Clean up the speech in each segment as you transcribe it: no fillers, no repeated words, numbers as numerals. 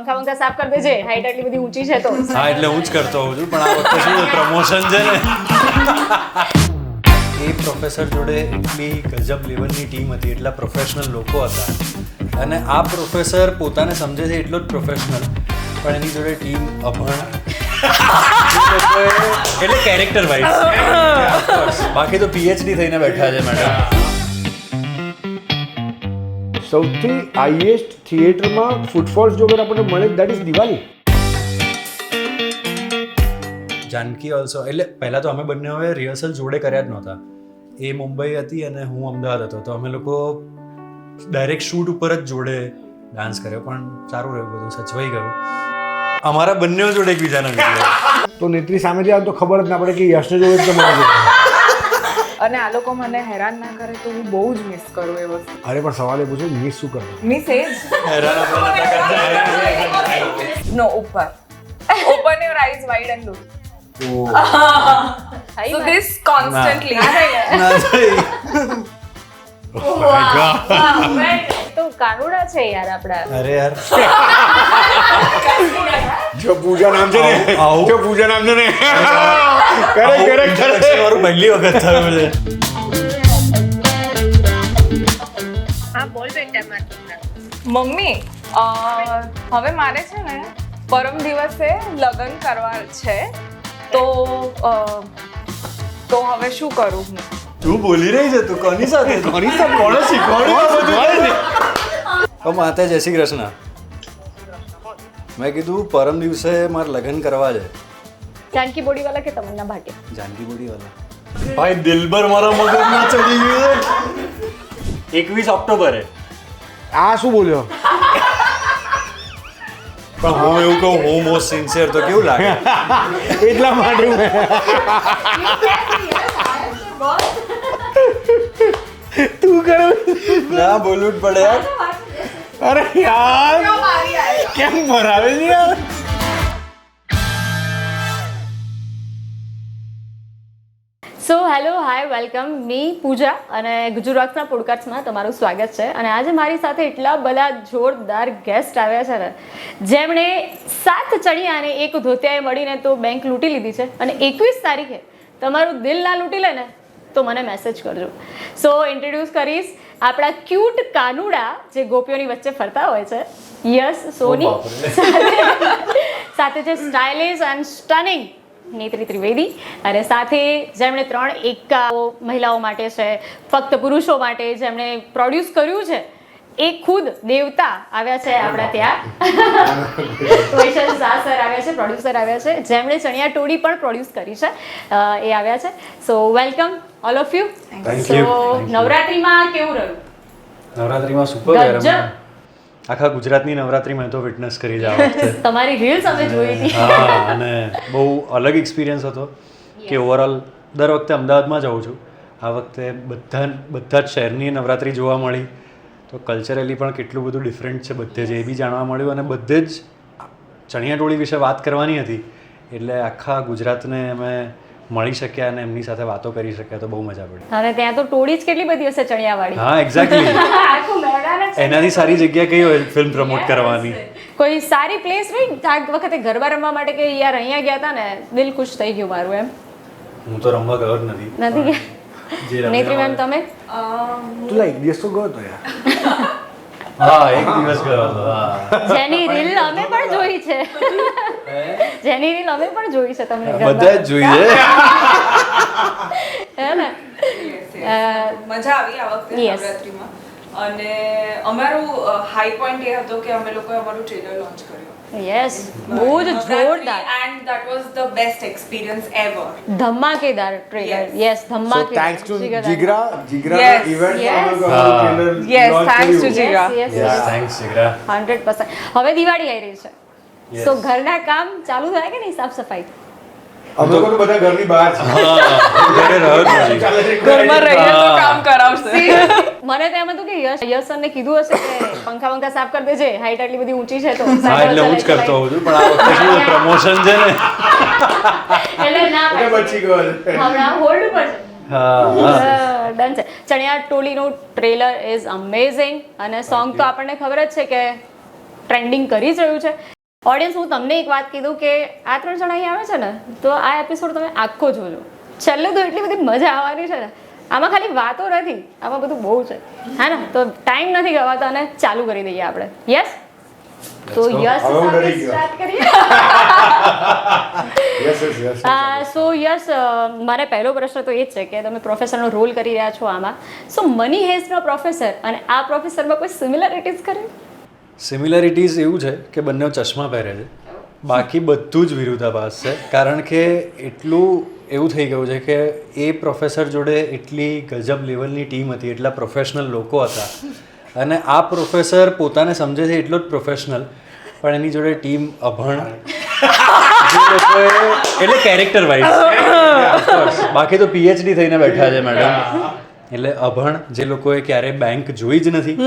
પંખા બંખા સાફ કરી દેજે, હાઈટ આટલી બધી ઊંચી છે તો. હા એટલે હું જ કરતો હોઉં છું, પણ આ વખતે શું પ્રમોશન છે ને. એ પ્રોફેસર જોડે એટલી ગજબ લેવલની ટીમ હતી, એટલા પ્રોફેશનલ લોકો હતા, અને આ પ્રોફેસર પોતાને સમજે છે એટલો જ પ્રોફેશનલ, પણ એની જોડે ટીમ અભણ એટલે કેરેક્ટર વાઇઝ. બાકી તો પીએચડી થઈને બેઠા છે મેડમ. સૌથી હાઈએસ્ટ થિયેટરમાં ફૂટફોલ્સ જો અગર આપણને મળે that is Diwali. Janaki also, એટલે પહેલાં તો અમે બંને હવે રિહર્સલ જોડે કર્યા જ નહોતા. એ મુંબઈ હતી અને હું અમદાવાદ હતો, તો અમે લોકો ડાયરેક્ટ શૂટ ઉપર જ જોડે ડાન્સ કર્યો, પણ સારું રહ્યું, બધું સચવાઈ ગયું. અમારા બંને જોડે એકબીજાના વિડીયો. તો નેત્રી સામેથી આવે તો ખબર જ ના પડે કે યશને જોડે જ તમારે જોડે. અને આ લોકો મને હેરાન ના કરે તો હું બહુ જ મિસ કરું એ વસ્તુ. અરે પણ સવાલ એ પૂછો મિસ શું કરવું? મિસ એ જ હેરાન આપણે નતા કરતા. નો ઉપર open your eyes wide and look. થઈ So વાત. this constantly. ના થઈ. તો કાનુડા છે યાર આપડા. અરે યાર જો પૂજા નામ છે ને, આવું. જો પૂજા નામ છે ને, કરેક્ટ મારું પહેલી વખત થયું છે. મમ્મી હવે મારે છે ને પરમ દિવસે લગ્ન કરવા છે તો હવે શું કરું હું? તું બોલી રહી છે, તું કોની સાથે કોને શીખવાડ્યું? તો માતા જય શ્રી કૃષ્ણ. મેં કીધું પરમ દિવસે મારે લગ્ન કરવા છે. જાનકી બોડીવાલા કે તમન્ના ભાટિયા? જાનકી બોડીવાલા. ભાઈ દિલબર મારા મગજમાં ચડી ગયું છે. 21 ઓક્ટોબરે. આ શું બોલ્યો? પણ હું એવું કહું, હું મોસ્ટ સિન્સિયર તો કેવું લાગે? એટલા માટે હું તું કરે ના બોલવું જ પડે યાર. અરે યાર કેમ ભરાવે છે યાર? સો હેલો હાય વેલકમ, મી પૂજા અને ગુજરાતના પોડકાસ્ટમાં તમારું સ્વાગત છે. અને આજે મારી સાથે એટલા બધા જોરદાર ગેસ્ટ આવ્યા છે ને, જેમણે 7 ચણિયા અને 1 ધોતિયાએ મળીને તો બેંક લૂંટી લીધી છે, અને 21 તારીખે તમારું દિલ ના લૂંટી લે ને તો મને મેસેજ કરજો. સો ઇન્ટ્રોડ્યુસ કરીશ આપણા ક્યુટ કાનુડા જે ગોપીઓની વચ્ચે ફરતા હોય છે, યશ સોની, સાથે છે સ્ટાઇલિશ એન્ડ સ્ટનિંગ નેત્રી ત્રિવેદી, અને સાથે જેમણે 3 એકાઓ મહિલાઓ માટે છે, ફક્ત પુરુષો માટે, જેમણે પ્રોડ્યુસ કર્યું છે, એ ખુદ દેવતા આવ્યા છે આપણા ત્યાં. વૈશાલ શાહ સર આવ્યા છે, પ્રોડ્યુસર આવ્યા છે, જેમણે ચણિયા ટોળી પણ પ્રોડ્યુસ કરી છે, એ આવ્યા છે. સો welcome all of you. Thank so you. નવરાત્રિમાં કેવું રહ્યું? નવરાત્રીમાં સુપર ગજબ. આખા ગુજરાતની નવરાત્રી મેં તો વિટનેસ કરી છે આ વખતે. તમારી રીલ્સ અમે જોઈ હતી. હા, અને બહુ અલગ એક્સપિરિયન્સ હતો કે ઓવરઓલ દર વખતે અમદાવાદમાં જાઉં છું, આ વખતે બધા જ શહેરની નવરાત્રી જોવા મળી, તો કલ્ચરલી પણ કેટલું બધું ડિફરન્ટ છે બધે જ, એ બી જાણવા મળ્યું, અને બધે જ ચણિયાટોળી વિશે વાત કરવાની હતી, એટલે આખા ગુજરાતને અમે મળી શક્યા અને એમની સાથે વાતો કરી શક્યા, તો બહુ મજા પડી. અને ત્યાં તો ટોળી જ કેટલી બધી હશે ચણિયાવાળી. હા એક્ઝેક્ટલી. આખું મેદાન જ છે. એનાથી સારી જગ્યા કઈ હોય ફિલ્મ પ્રમોટ કરવાની? કોઈ સારી પ્લેસ હોય આ વખતે ગરબા રમવા માટે કે યાર અહીંયા ગયા હતા ને દિલ ખુશ થઈ ગયું મારું એમ? હું તો રમવા ગયો જ નથી. નથી ગયા? જે રમ્યા નેત્રી મેમ તમે? તું એક દિવસ તો ગયો તો યાર. હા, એક દિવસ ગયો હતો. હા. જેની રીલ અમે પણ જોઈ છે, જેની રીલ અમે પણ જોઈ છે તમને બધા જ જોઈએ. હે ને? મજા આવી આ વખતે Yes. નવરાત્રીમાં. અને અમારું હાઈ પોઈન્ટ એ હતો કે અમે લોકોએ અમારું ટ્રેલર લોન્ચ કર્યું. યસ, બહુ જ જોરદાર, and that was the best experience ever. ધમાકેદાર ટ્રેલર. Yes. યસ, So ધમાકેદાર. thanks to જીગરદાર. જીગરા Yes. Event Yes. Yes, thanks to Jigra. Yes, Yes, yes. thanks, જીગરા. 100%. હવે દિવાળી આવી રહી છે, Yes. સો ઘરના કામ ચાલુ થાય કે નહીં? સાફ સફાઈ અમે લોકો તો બધા ઘરની બહાર છે. હા, ઘરે રહ્યો જ નથી. ઘરમાં રહીએ તો કામ કરાવશે. મને તો એમ હતું કે યશ સરને કીધું હશે કે પંખા બંખા સાફ કરી દેજે, હાઈટ આટલી બધી ઊંચી છે તો. હા એટલે હું જ કરતો હોઉં છું, પણ આ વખતે શું પ્રમોશન છે ને. એટલે ના એટલે પાડી. બચી ગયો છે. હમણાં હોલ્ડ ઉપર છે. હા. ડન છે. ચણિયા ટોળીનું ટ્રેલર ઇઝ અમેઝિંગ, અને સોંગ તો આપણને ખબર જ છે કે ટ્રેન્ડિંગ કરી જ રહ્યું છે. ઓડિયન્સ, હું તમને એક વાત કીધું કે આ 3 જણા અહીં આવે છે ને તો આ એપિસોડ તમે આખો જોજો. છેલ્લે તો એટલી બધી મજા આવવાની છે ને. આમાં ખાલી વાતો નથી, આમાં બધું બહુ છે. હા ને, તો ટાઈમ નથી ગવાતો અને ચાલુ કરી દઈએ આપણે. યસ, તો યસ સ્ટાર્ટ કરીએ. સો યસ, મારે પહેલો પ્રશ્ન તો એ જ છે કે તમે પ્રોફેસરનો રોલ કરી રહ્યા છો આમાં. સો મની હેસ્ટનો પ્રોફેસર અને આ પ્રોફેસરમાં કોઈ સિમિલરિટીઝ ખરી? સિમિલરિટીઝ એવું છે કે બંને ચશ્મા પહેરે છે, બાકી બધું જ વિરોધાભાસ છે. કારણ કે એટલું એવું થઈ ગયું છે કે એ પ્રોફેસર જોડે એટલી ગજબ લેવલની ટીમ હતી, એટલા પ્રોફેશનલ લોકો હતા, અને આ પ્રોફેસર પોતાને સમજે છે એટલો જ પ્રોફેશનલ, પણ એની જોડે ટીમ અભણ એટલે કેરેક્ટર વાઇઝ. બાકી તો પીએચડી થઈને બેઠા છે મેડમ. એટલે અભણ જે લોકોએ ક્યારેય બેંક જોઈ જ નથી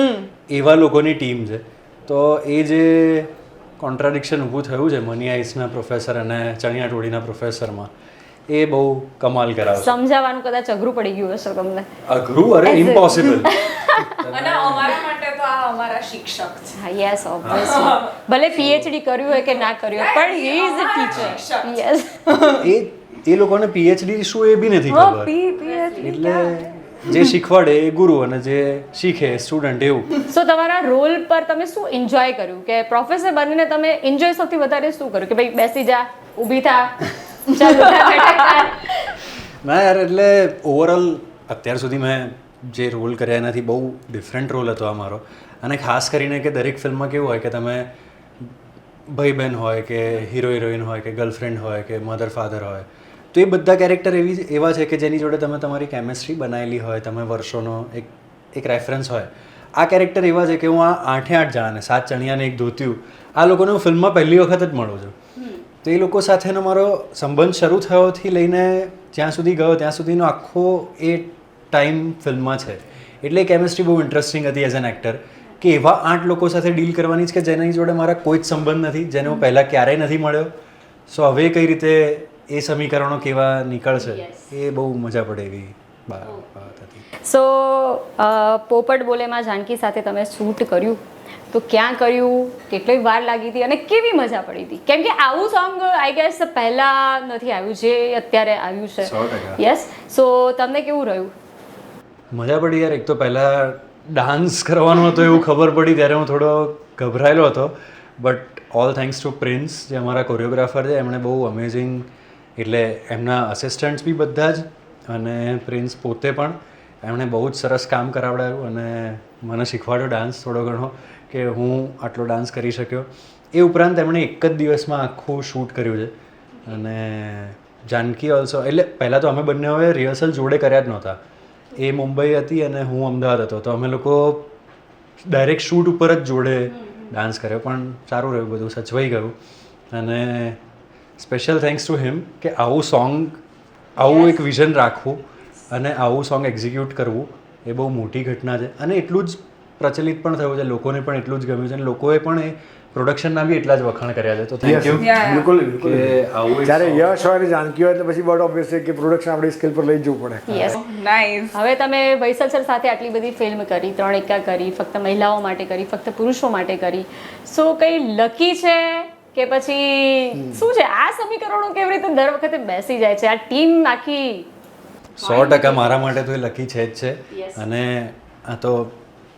એવા લોકોની ટીમ છે. તો એ જે કોન્ટ્રાડિક્શન ઊભું થયું છે મની આઈસના પ્રોફેસર અને ચણિયાટોળીના પ્રોફેસરમાં, એ બહુ કમાલ કરાવે. સમજાવવાનું કદાચ અઘરું પડી ગયું હશે તમને. અઘરું? અરે ઇમ્પોસિબલ. અને અમારા માટે તો આ અમારા શિક્ષક છે. હા, યસ, ઓબ્વિયસલી. ભલે પીએચડી કર્યું હોય કે ના કર્યું હોય, પણ he is a teacher. Yes, એ લોકોને પીએચડી શું એ બી નથી ખબર. એટલે જે શીખવાડે એ ગુરુ અને જે શીખે સ્ટુડન્ટ, એવું. સો તમારા રોલ પર તમે શું એન્જોય કર્યું કે પ્રોફેસર બનીને તમે એન્જોય સૌથી વધારે શું કર્યું કે ભાઈ બેસી જા, ઊભી થા, ચાલ ના યાર, એટલે ઓવરઓલ અત્યાર સુધી મેં જે રોલ કર્યા એનાથી બહુ ડિફરન્ટ રોલ હતો આ મારો. અને ખાસ કરીને કે દરેક ફિલ્મમાં કેવું હોય કે તમે ભાઈ બહેન હોય કે હીરો હિરોઈન હોય કે ગર્લફ્રેન્ડ હોય કે મધર ફાધર હોય, તો એ બધા કેરેક્ટર એવા છે કે જેની જોડે તમે તમારી કેમેસ્ટ્રી બનાવેલી હોય, તમે વર્ષોનો એક રેફરન્સ હોય. આ કેરેક્ટર એવા છે કે હું આ 8 જણાને 7 ચણિયાને 1 ધોતિયું, આ લોકોને હું ફિલ્મમાં પહેલી વખત જ મળું છું. તો એ લોકો સાથેનો મારો સંબંધ શરૂ થયોથી લઈને જ્યાં સુધી ગયો ત્યાં સુધીનો આખો એ ટાઈમ ફિલ્મમાં છે. એટલે કેમેસ્ટ્રી બહુ ઇન્ટરેસ્ટિંગ હતી એઝ એન એક્ટર, કે એવા 8 લોકો સાથે ડીલ કરવાની છે કે જેની જોડે મારા કોઈ જ સંબંધ નથી, જેને હું પહેલાં ક્યારેય નથી મળ્યો. સો હવે કઈ રીતે એ સમીકરણો કેવા નીકળશે, એ બહુ મજા પડે એવી વાત હતી. સો પોપટ બોલેમાં જાનકી સાથે તમે શૂટ કર્યું, તો ક્યાં કર્યું, કેટલી વાર લાગી હતી અને કેવી મજા પડી હતી? કેમ કે આવું સોંગ આઈ ગેસ પહેલાં નથી આવ્યું જે અત્યારે આવ્યું છે. 100%. યસ, સો તમને કેવું રહ્યું? મજા પડી યાર. એક તો પહેલાં ડાન્સ કરવાનો હતો એવું ખબર પડી ત્યારે હું થોડો ગભરાયેલો હતો, but all thanks to prince જે અમારા કોરિયોગ્રાફર છે, એમણે બહુ અમેઝિંગ, એટલે એમના અસિસ્ટન્ટ્સ બી બધા જ અને પ્રિન્સ પોતે પણ, એમણે બહુ જ સરસ કામ કરાવડાવ્યું અને મને શીખવાડ્યો ડાન્સ થોડો ઘણો, કે હું આટલો ડાન્સ કરી શક્યો. એ ઉપરાંત એમણે એક જ દિવસમાં આખું શૂટ કર્યું છે. અને જાનકી ઓલ્સો, એટલે પહેલાં તો અમે બંને હવે રિહર્સલ જોડે કર્યા જ નહોતા. એ મુંબઈ હતી અને હું અમદાવાદ હતો, તો અમે લોકો ડાયરેક્ટ શૂટ ઉપર જ જોડે ડાન્સ કર્યો. પણ સારું રહ્યું, બધું સચવાઈ ગયું. અને સ્પેશિયલ થેન્ક્સ ટુ હિમ કે આવું સોંગ, આવું એક વિઝન રાખવું અને આવું સોંગ એક્ઝિક્યુટ કરવું એ બહુ મોટી ઘટના છે. અને એટલું જ પ્રચલિત પણ થયું છે, લોકોને પણ એટલું જ ગમ્યું છે અને લોકોએ પણ એ પ્રોડક્શનના બી એટલા જ વખાણ કર્યા છે. તો થેન્ક યુ. બિલકુલ કે બિલકુલ. આવું એક જ્યારે song. યશ હોય અને જાનકી હોય એટલે પછી બટ ઓબ્વિયસ છે કે પ્રોડક્શન આપણી સ્કેલ પર લઈ જવું પડે. યસ. નાઇસ. હવે તમે વૈસલ સર સાથે આટલી બધી ફિલ્મ કરી, 3 એકા કરી, ફક્ત મહિલાઓ માટે કરી, ફક્ત પુરુષો માટે કરી, સો કંઈ લકી છે કે પછી શું છે? આ સમીકરણો કેવી રીતે દર વખતે બેસી જાય છે? આ ટીમ આખી 100% મારા માટે તો એ લકી છે જ છે. Yes. અને આ તો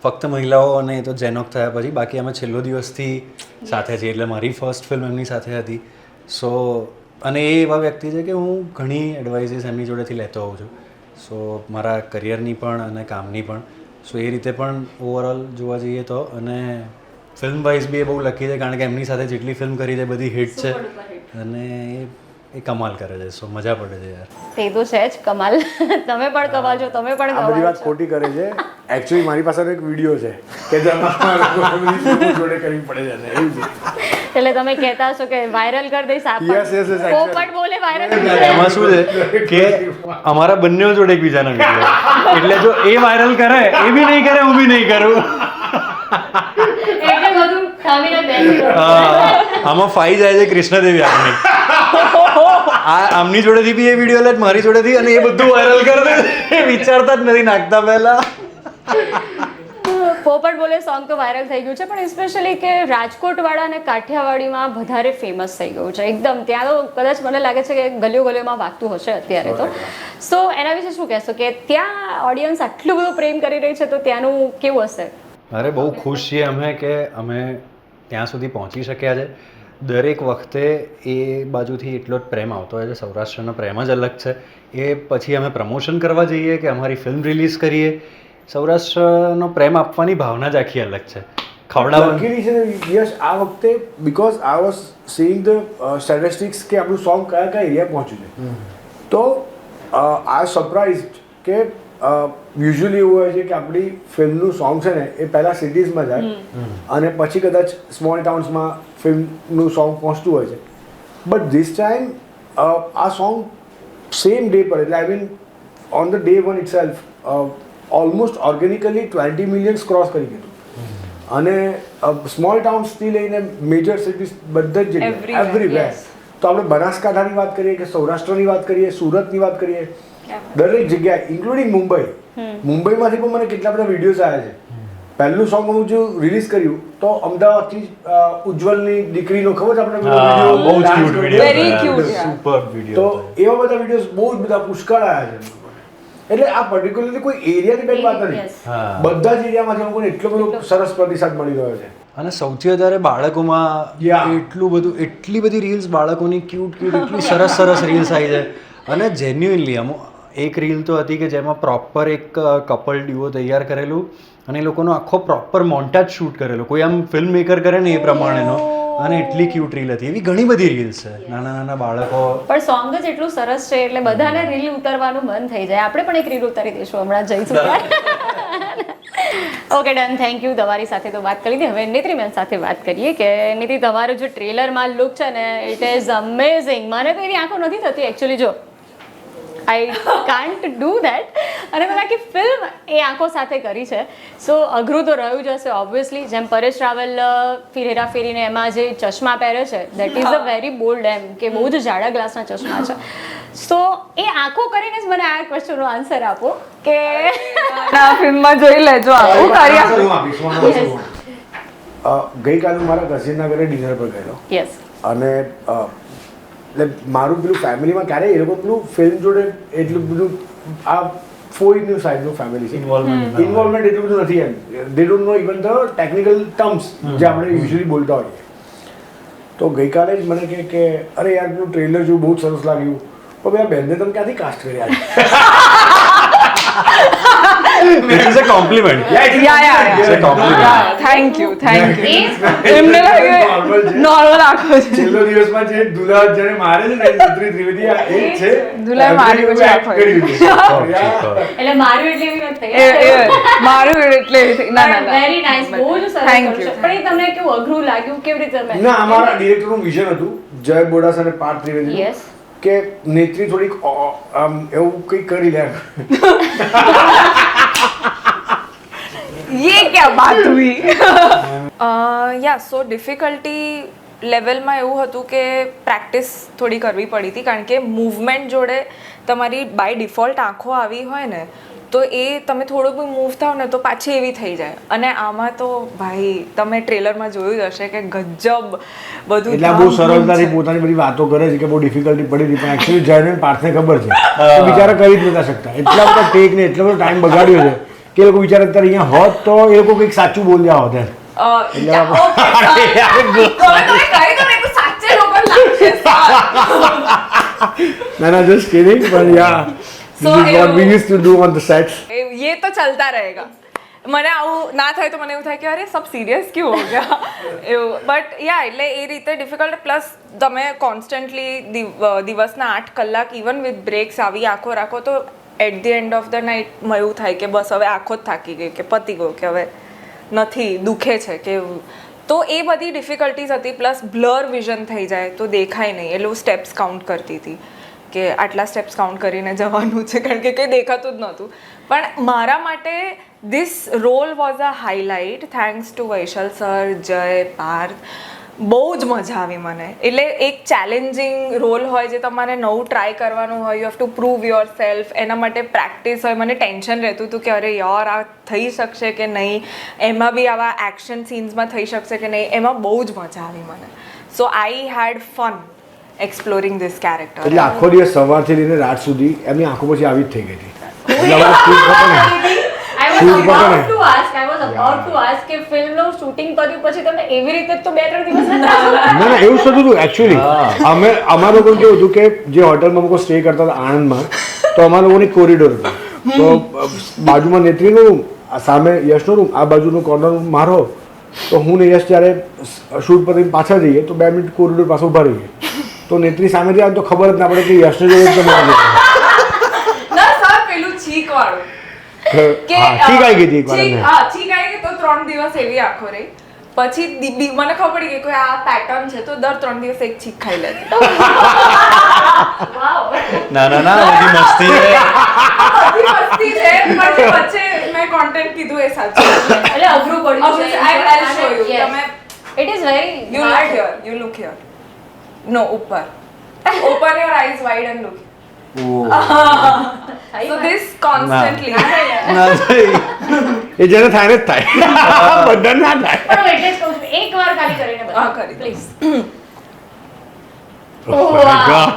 ફક્ત મહિલાઓ અને એ તો જેનોક થયા પછી, બાકી અમે છેલ્લો દિવસથી સાથે છીએ, એટલે મારી ફર્સ્ટ ફિલ્મ એમની સાથે હતી. સો અને એ એવા વ્યક્તિ છે કે હું ઘણી એડવાઇસીસ એમની જોડેથી લેતો હોઉં છું. સો મારા કરિયરની પણ અને કામની પણ. સો એ રીતે પણ ઓવરઓલ જોવા જઈએ તો, અને ફિલ્મ વાઇઝ બી એ બહુ લકી છે કારણ કે એમની સાથે જેટલી ફિલ્મ કરી છે બધી હિટ છે અને એ કમાલ કરે છે. સો મજા પડે છે યાર. તે તો છે જ કમાલ. તમે પણ કમાલ છો, તમે પણ આ બધી કમાલ વાત છો. ખોટી કરે છે. એકચ્યુઅલી મારી પાસે એક વિડીયો છે કે જેમાં બધી ફિલ્મો જોડે કરવી પડે છે એવું છે. એટલે તમે કહેતા હશો કે વાયરલ કરી દઈશ આપ Yes, yes, yes, actually. પોપટ બોલે વાયરલ એમાં શું છે કે અમારા બંને જોડે એકબીજાના વિડીયો, એટલે જો એ વાયરલ કરે એ બી નહીં કરે, હું બી નહીં કરું. એટલે બધું થામીને બેસી રહો. આમાં ફાઈ જાય છે કૃષ્ણદેવી આમની. આમની જોડેથી બી એ વિડીયો લે, મારી જોડેથી, અને એ બધું વાયરલ કરે છે. એ વિચારતા જ નથી નાખતા પહેલા. પોપટ બોલે સોંગ તો વાયરલ થઈ ગયું છે, પણ સ્પેશિયલી કે રાજકોટવાળા અને કાઠિયાવાડીમાં વધારે ફેમસ થઈ ગયું છે એકદમ. ત્યાં તો કદાચ મને લાગે છે કે ગલીઓમાં વાગતું હશે અત્યારે તો. સો એના વિશે શું કહેશો કે ત્યાં ઓડિયન્સ આટલું બધું પ્રેમ કરી રહી છે, તો ત્યાંનું કેવું હશે? અરે બહુ ખુશ છીએ અમે કે અમે ત્યાં સુધી પહોંચી શક્યા છે. દરેક વખતે એ બાજુથી એટલો જ પ્રેમ આવતો હોય છે. સૌરાષ્ટ્રનો પ્રેમ જ અલગ છે. એ પછી અમે પ્રમોશન કરવા જઈએ કે અમારી ફિલ્મ રિલીઝ કરીએ, સૌરાષ્ટ્રનો પ્રેમ આપવાની ભાવના જ આખી અલગ છે. લકીલી છે યશ આ વખતે because I was seeing the statistics કે આપણું સોંગ કયા કયા એરિયા પહોંચ્યું છે, તો આ સરપ્રાઇઝ કે યુઝ્યુઅલી એવું હોય છે કે આપણી ફિલ્મનું સોંગ છે ને એ પહેલાં સિટીઝમાં જાય અને પછી કદાચ સ્મોલ ટાઉન્સમાં ફિલ્મનું સોંગ પહોંચતું હોય છે. બટ ધીસ ટાઈમ આ સોંગ સેમ ડે પર, એટલે I mean on the day one itself almost organically 20 millions cross કરી દીધું. અને સ્મોલ ટાઉન્સથી લઈને મેજર સિટીઝ બધા જ જગ્યાએ એવરીવેર. તો આપણે બનાસકાંઠાની વાત કરીએ કે સૌરાષ્ટ્રની વાત કરીએ, સુરતની વાત કરીએ, દરેક જગ્યાએ ઇન્ક્લુડિંગ મુંબઈ. મુંબઈમાંથી પણ મને કેટલા બધા વિડીયોઝ આવ્યા છે. પહેલું સોંગ હું જો રિલીઝ કર્યું તો અમદાવાદથી ઉજ્જવલની દીકરીનો ખબર છે આપણે બહુ જ cute video, Very cute, yeah. Super તો વિડીયો. એવા બધા વિડીયોઝ બહુ જ બધા પુષ્કળ આવ્યા છે. એટલે આ પર્ટિક્યુલરલી કોઈ એરિયાની બેન વાત નથી, હા. બધા જ એરિયામાં લોકોને એટલો બધો સરસ પ્રતિસાદ મળી રહ્યો છે. અને સૌથી વધારે બાળકોમાં Yeah. એટલું બધું, એટલી બધી રીલ્સ બાળકોની ક્યુટ એટલી સરસ રીલ્સ આવી છે. અને જેન્યુઇનલી એક રીલ તો હતી કે જેમાં પ્રોપર એક કપલ ડ્યુઓ તૈયાર કરેલું અને એ લોકોનો આખો પ્રોપર મોન્ટાજ શૂટ કરેલો, કોઈ આમ ફિલ્મ મેકર કરે ને એ પ્રમાણેનો. અને એટલી ક્યુટ રીલ હતી. એવી ઘણી બધી રીલ્સ છે, નાના નાના બાળકો. પણ સોંગ જ એટલું સરસ છે એટલે બધાને રીલ ઉતારવાનું મન થઈ જાય. આપણે પણ એક રીલ ઉતારી દઈશું હમણાં જઈશું. Okay done, thank you. તમારી સાથે તો વાત કરી હતી. હવે નેત્રી મેમ સાથે વાત કરીએ કે નેત્રી, તમારો જે ટ્રેલરમાં લુક છે ને ઇટ ઇઝ અમેઝિંગ. મને તો એની આંખો નથી થતી એકચ્યુઅલી. જો આઈ કાન્ટ ડુ દેટ. અને મેં આખી ફિલ્મ એ આંખો સાથે કરી છે. સો અઘરું તો રહ્યું જ હશે ઓબ્વિયસલી. જેમ પરેશ રાવલ ફિર ફેરીને એમાં જે ચશ્મા પહેરે છે, that is a very bold, એમ કે બહુ જ જાડા ગ્લાસના ચશ્મા છે. સો એ આંખો કરીને જ મને આ ક્વેશ્ચનનો આન્સર આપો કે આ ફિલ્મમાં જોઈ લેજો આવું કર્યા. ગઈકાલે હું મારા કઝિનના ઘરે ડિનર પર ગયેલો યસ. અને એટલે મારું પેલું ફેમિલીમાં ક્યારેય એ લોકો પેલું ફિલ્મ જોડે એટલું બધું આ ફોઈની સાઈડનું ફેમિલી છે, ઇન્વોલ્વમેન્ટ એટલું બધું નથી. એમ they don't know even the technical terms જે આપણે યુઝ્યુઅલી બોલતા હોઈએ. તો ગઈકાલે જ મને કહે કે અરે યાર પેલું ટ્રેલર જોયું બહુ જ સરસ લાગ્યું. તો ભાઈ આ બેનને તમે ક્યાંથી કાસ્ટ કર્યા It is a compliment. Thank you. એમને લાગે નોર્મલ આંખો છે. છેલ્લો દિવસમાં જે દુલ્હા જેને મારે છે ને સુત્રી ત્રિવેદી આ એ જ છે. દુલ્હાએ મારી પછી આંખો. એટલે મારું એટલે એવી નથી થઈ. મારું એટલે ના વેરી નાઇસ, બહુ જ સરસ Thank કર્યું you. છે. પણ એ તમને કેવું અઘરું લાગ્યું, કેવી રીતે તમે? ના, અમારા ડિરેક્ટરનું વિઝન હતું જય બોડાસ અને પાર્થ ત્રિવેદી યસ. કે નેત્રી થોડીક આમ એવું કંઈક કરી લે. ये क्या बात हुई? યા સો ડિફિકલ્ટી લેવલમાં એવું હતું કે પ્રેક્ટિસ થોડી કરવી પડી હતી, કારણ કે મૂવમેન્ટ જોડે તમારી બાય ડિફોલ્ટ આંખો આવી હોય ને તો એ તમે થોડુંક બી મૂવ થાવ ને તો પાછી એવી થઈ જાય. અને આમાં તો ભાઈ તમે ટ્રેલરમાં જોયું જ હશે કે ગજબ બધું. એટલે બહુ સરળતાથી પોતાની બધી વાતો કરે છે કે બહુ ડિફિકલ્ટી પડી હતી, પણ એકચ્યુઅલી જયને પાર્થને ખબર છે તો બિચારા કરી જ નતા શકતા. એટલા બધા ટેક ને એટલો બધો ટાઈમ બગાડ્યો છે કે એ લોકો બિચારા અત્યારે અહીંયા હોત તો એ લોકો કંઈક સાચું બોલ્યા હોત. ના જસ્ટ કિડિંગ, પણ યા this is what we used to do on the sets. ये तो चलता रहेगा. મને આવું ના થાય તો મને એવું થાય કે અરે સબ સિરિયસ ક્યું હો ગયા એવું. બટ યા એટલે એ રીતે ડિફિકલ્ટ. પ્લસ તમે કોન્સ્ટન્ટલી દિવસના 8 કલાક ઇવન વિથ બ્રેક્સ આવી આંખો રાખો તો at the end of the નાઇટમાં એવું થાય કે બસ હવે આંખો જ થાકી ગઈ, કે પતી ગયો, કે હવે નથી, દુખે છે કે. તો એ બધી ડિફિકલ્ટીઝ હતી. પ્લસ બ્લર વિઝન થઈ જાય તો દેખાય નહીં, એટલે હું સ્ટેપ્સ કાઉન્ટ કરતી હતી કે આટલા સ્ટેપ્સ કાઉન્ટ કરીને જવાનું છે, કારણ કે કંઈ દેખાતું જ નહોતું. પણ મારા માટે this role was a highlight thanks to Vaishal sir, Jay, Parth. બહુ જ મજા આવી મને. એટલે એક ચેલેન્જિંગ રોલ હોય જે તમારે નવું ટ્રાય કરવાનું હોય, you have to prove your self, એના માટે પ્રેક્ટિસ હોય. મને ટેન્શન રહેતું હતું કે અરે યાર આ થઈ શકશે કે નહીં, એમાં બી આવા એક્શન સીન્સમાં થઈ શકશે કે નહીં. એમાં બહુ જ મજા આવી મને. સો આઈ હેડ ફન એક્સપ્લોરિંગ ધીસ કેરેક્ટર. એટલે આખો દિવસ સવારથી લઈને રાત સુધી એમની આંખો પછી આવી જ થઈ ગઈ હતી. એટલે અમારે shoot હતો ને, I was Shoot about પકડે. to ask, I was about to ask કે ફિલ્મનું શૂટિંગ કર્યું પછી તમે એવી રીતે તો 2-3 દિવસ નતા ના ના એવું જ થતું હતું એકચ્યુઅલી. અમારું લોકો કેવું હતું કે જે હોટલમાં લોકો સ્ટે કરતા હતા આણંદમાં, તો અમારા લોકોની કોરિડોર હતું. તો બાજુમાં નેત્રીનો રૂમ, સામે યશનો રૂમ, આ બાજુનો કોર્નર રૂમ મારો. તો હું ને યશ જ્યારે શૂટ પરથી પાછા જઈએ તો 2 મિનિટ કોરિડોર પાસે ઊભા રહીએ. તો નેત્રી સામેથી આવે તો ખબર જ ના પડે કે યશને જોડે તમે ના સર, પેલું છીક વાળું કે ઠીક આવી ગઈ હતી એકવાર છીક, એમને. હા છીક આવી ગઈ તો 3 દિવસ એવી આખો રહી. પછી મને ખબર પડી ગઈ કે આ પેટર્ન છે તો દર 3 દિવસ એક છીક ખાઈ લેતી. વાવ. ના ના ના બધી મસ્તી છે. બધી મસ્તી છે પણ જે વચ્ચે મેં કોન્ટેન્ટ કીધું એ સાચું. એટલે અઘરું પડ્યું છે. I'll show you. Yes. તમે It is very you hard. look here, you look here. No, ઉપર. Open your eyes wide and look. થાય So ને? this constantly. ના થઈ. એ જેને થાય ને જ થાય, બધા ના થાય. પણ હું એટલે જ કહું છું, એકવાર ખાલી કરીને હા, બતાવો કરી દો. પ્લીઝ. Oh my God.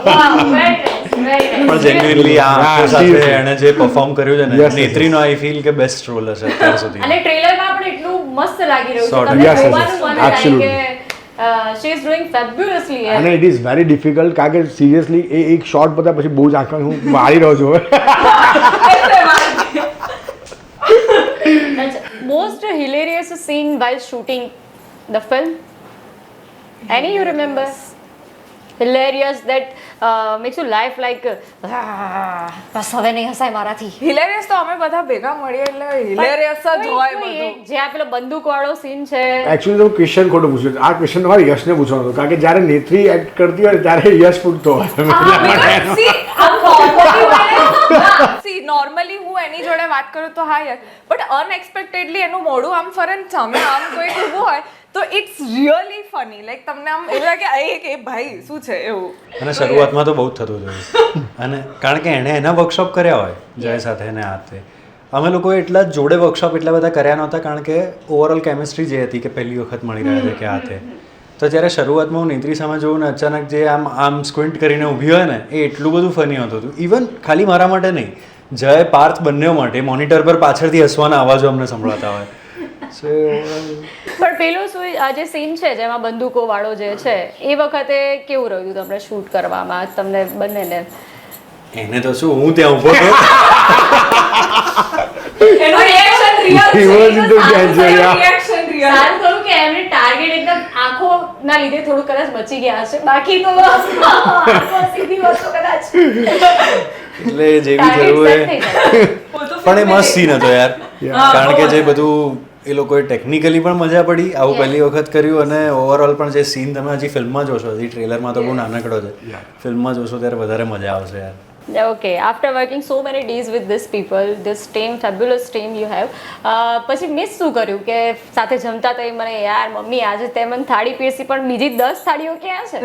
પણ જેન્યુઇનલી આ આંખો Yeah, સાથે seriously. એણે જે પરફોર્મ કર્યું છે ને, Yes, yes, નેત્રીનો આઈ ફીલ કે બેસ્ટ રોલ હશે અત્યાર સુધી. અને ટ્રેલરમાં પણ એટલું મસ્ત લાગી રહ્યું છે. Sort of. તમને Yes, yes, જોવાનું yes. મન થાય Absolutely. કે she is doing fabulously. અને ઇટ ઇઝ વેરી ડિફિકલ્ટ કારણ કે સિરિયસલી એ એક શોટ બધા પછી બહુ જ આંખો હું વાળી રહ્યો છું હવે. Most hilarious scene while shooting the film? Any you remember? Hilarious that makes you laugh like બસ હવે નહીં હસાય મારાથી. Hilarious તો અમે બધા ભેગા મળીએ એટલે hilarious જ હોય કોઈ બધું. એક જે આ પેલો બંદૂકવાળો સીન છે. એકચ્યુઅલી તો ક્વેશ્ચન ખોટો પૂછ્યો છે. આ ક્વેશ્ચન તમારે યશને પૂછવાનો હતો કારણ કે જ્યારે નેત્રી એક્ટ કરતી હોય ત્યારે યશ પૂછતો હોય. See, normally હું એની જોડે વાત કરું તો હા યાર, બટ અનએક્સપેક્ટેડલી એનું મોઢું આમ ફરે ને સામે આમ કોઈ ઊભું હોય તો ઇટ્સ રિયલી ફની. લાઈક તમને આમ એવું લાગે કે ભાઈ શું છે એવું. અને શરૂઆતમાં તો બહુ જ થતું હતું. અને કારણ કે એણે એના વર્કશોપ કર્યા હોય જય સાથે ને હાથે. અમે લોકો એટલા જ જોડે વર્કશોપ એટલા બધા કર્યા નહોતા કારણ કે ઓવરઓલ કેમિસ્ટ્રી જે હતી કે પહેલી વખત મળી રહ્યા છે કે હાથે. તો જ્યારે શરૂઆતમાં હું નેત્રી સામે જોઉં ને અચાનક જે આમ સ્ક્વિન્ટ કરીને ઊભી હોય ને એ એટલું બધું ફની હોતું હતું. ઇવન ખાલી મારા માટે નહીં, જય પાર્થ બંને માટે મોનિટર પર પાછળથી હસવાના અવાજો અમને સંભળાતા હોય. સો પણ પેલું શું આ જે સીન છે જેમાં બંદૂકો વાળો જે છે એ વખતે કેવું રહ્યું તમને શૂટ કરવામાં તમને બંનેને? એને તો શું હું ત્યાં ઊભો હતો. એનું reaction real He was into danger, yeah. Reaction real. સારું થયું કે એમને ટાર્ગેટ એકદમ આંખોના લીધે થોડું કદાચ બચી ગયા હશે, બાકી તો સીધી વસ્તુ કદાચ એટલે જેવી ટાર્ગેટ જરૂર સેટ થઈ જાય. પણ એ મસ્ત સીન હતો યાર. કારણ કે જે બધું એ લોકોએ ટેકનિકલી પણ મજા પડી આવું પહેલી વખત કર્યું અને ઓવરઓલ પણ જે સીન તમે હજી ફિલ્મમાં જોશો, હજી ટ્રેલરમાં તો બહુ નાનકડો છે, ફિલ્મમાં જોશો ત્યારે વધારે મજા આવશે યાર. Okay, after working so many days with this people, this team, fabulous team you have, પછી મિસ શું કર્યું કે સાથે જમતા તો મને યાર મમ્મી આજે તે મને થાળી પીરસી પણ બીજી 10 થાળીઓ ક્યાં છે,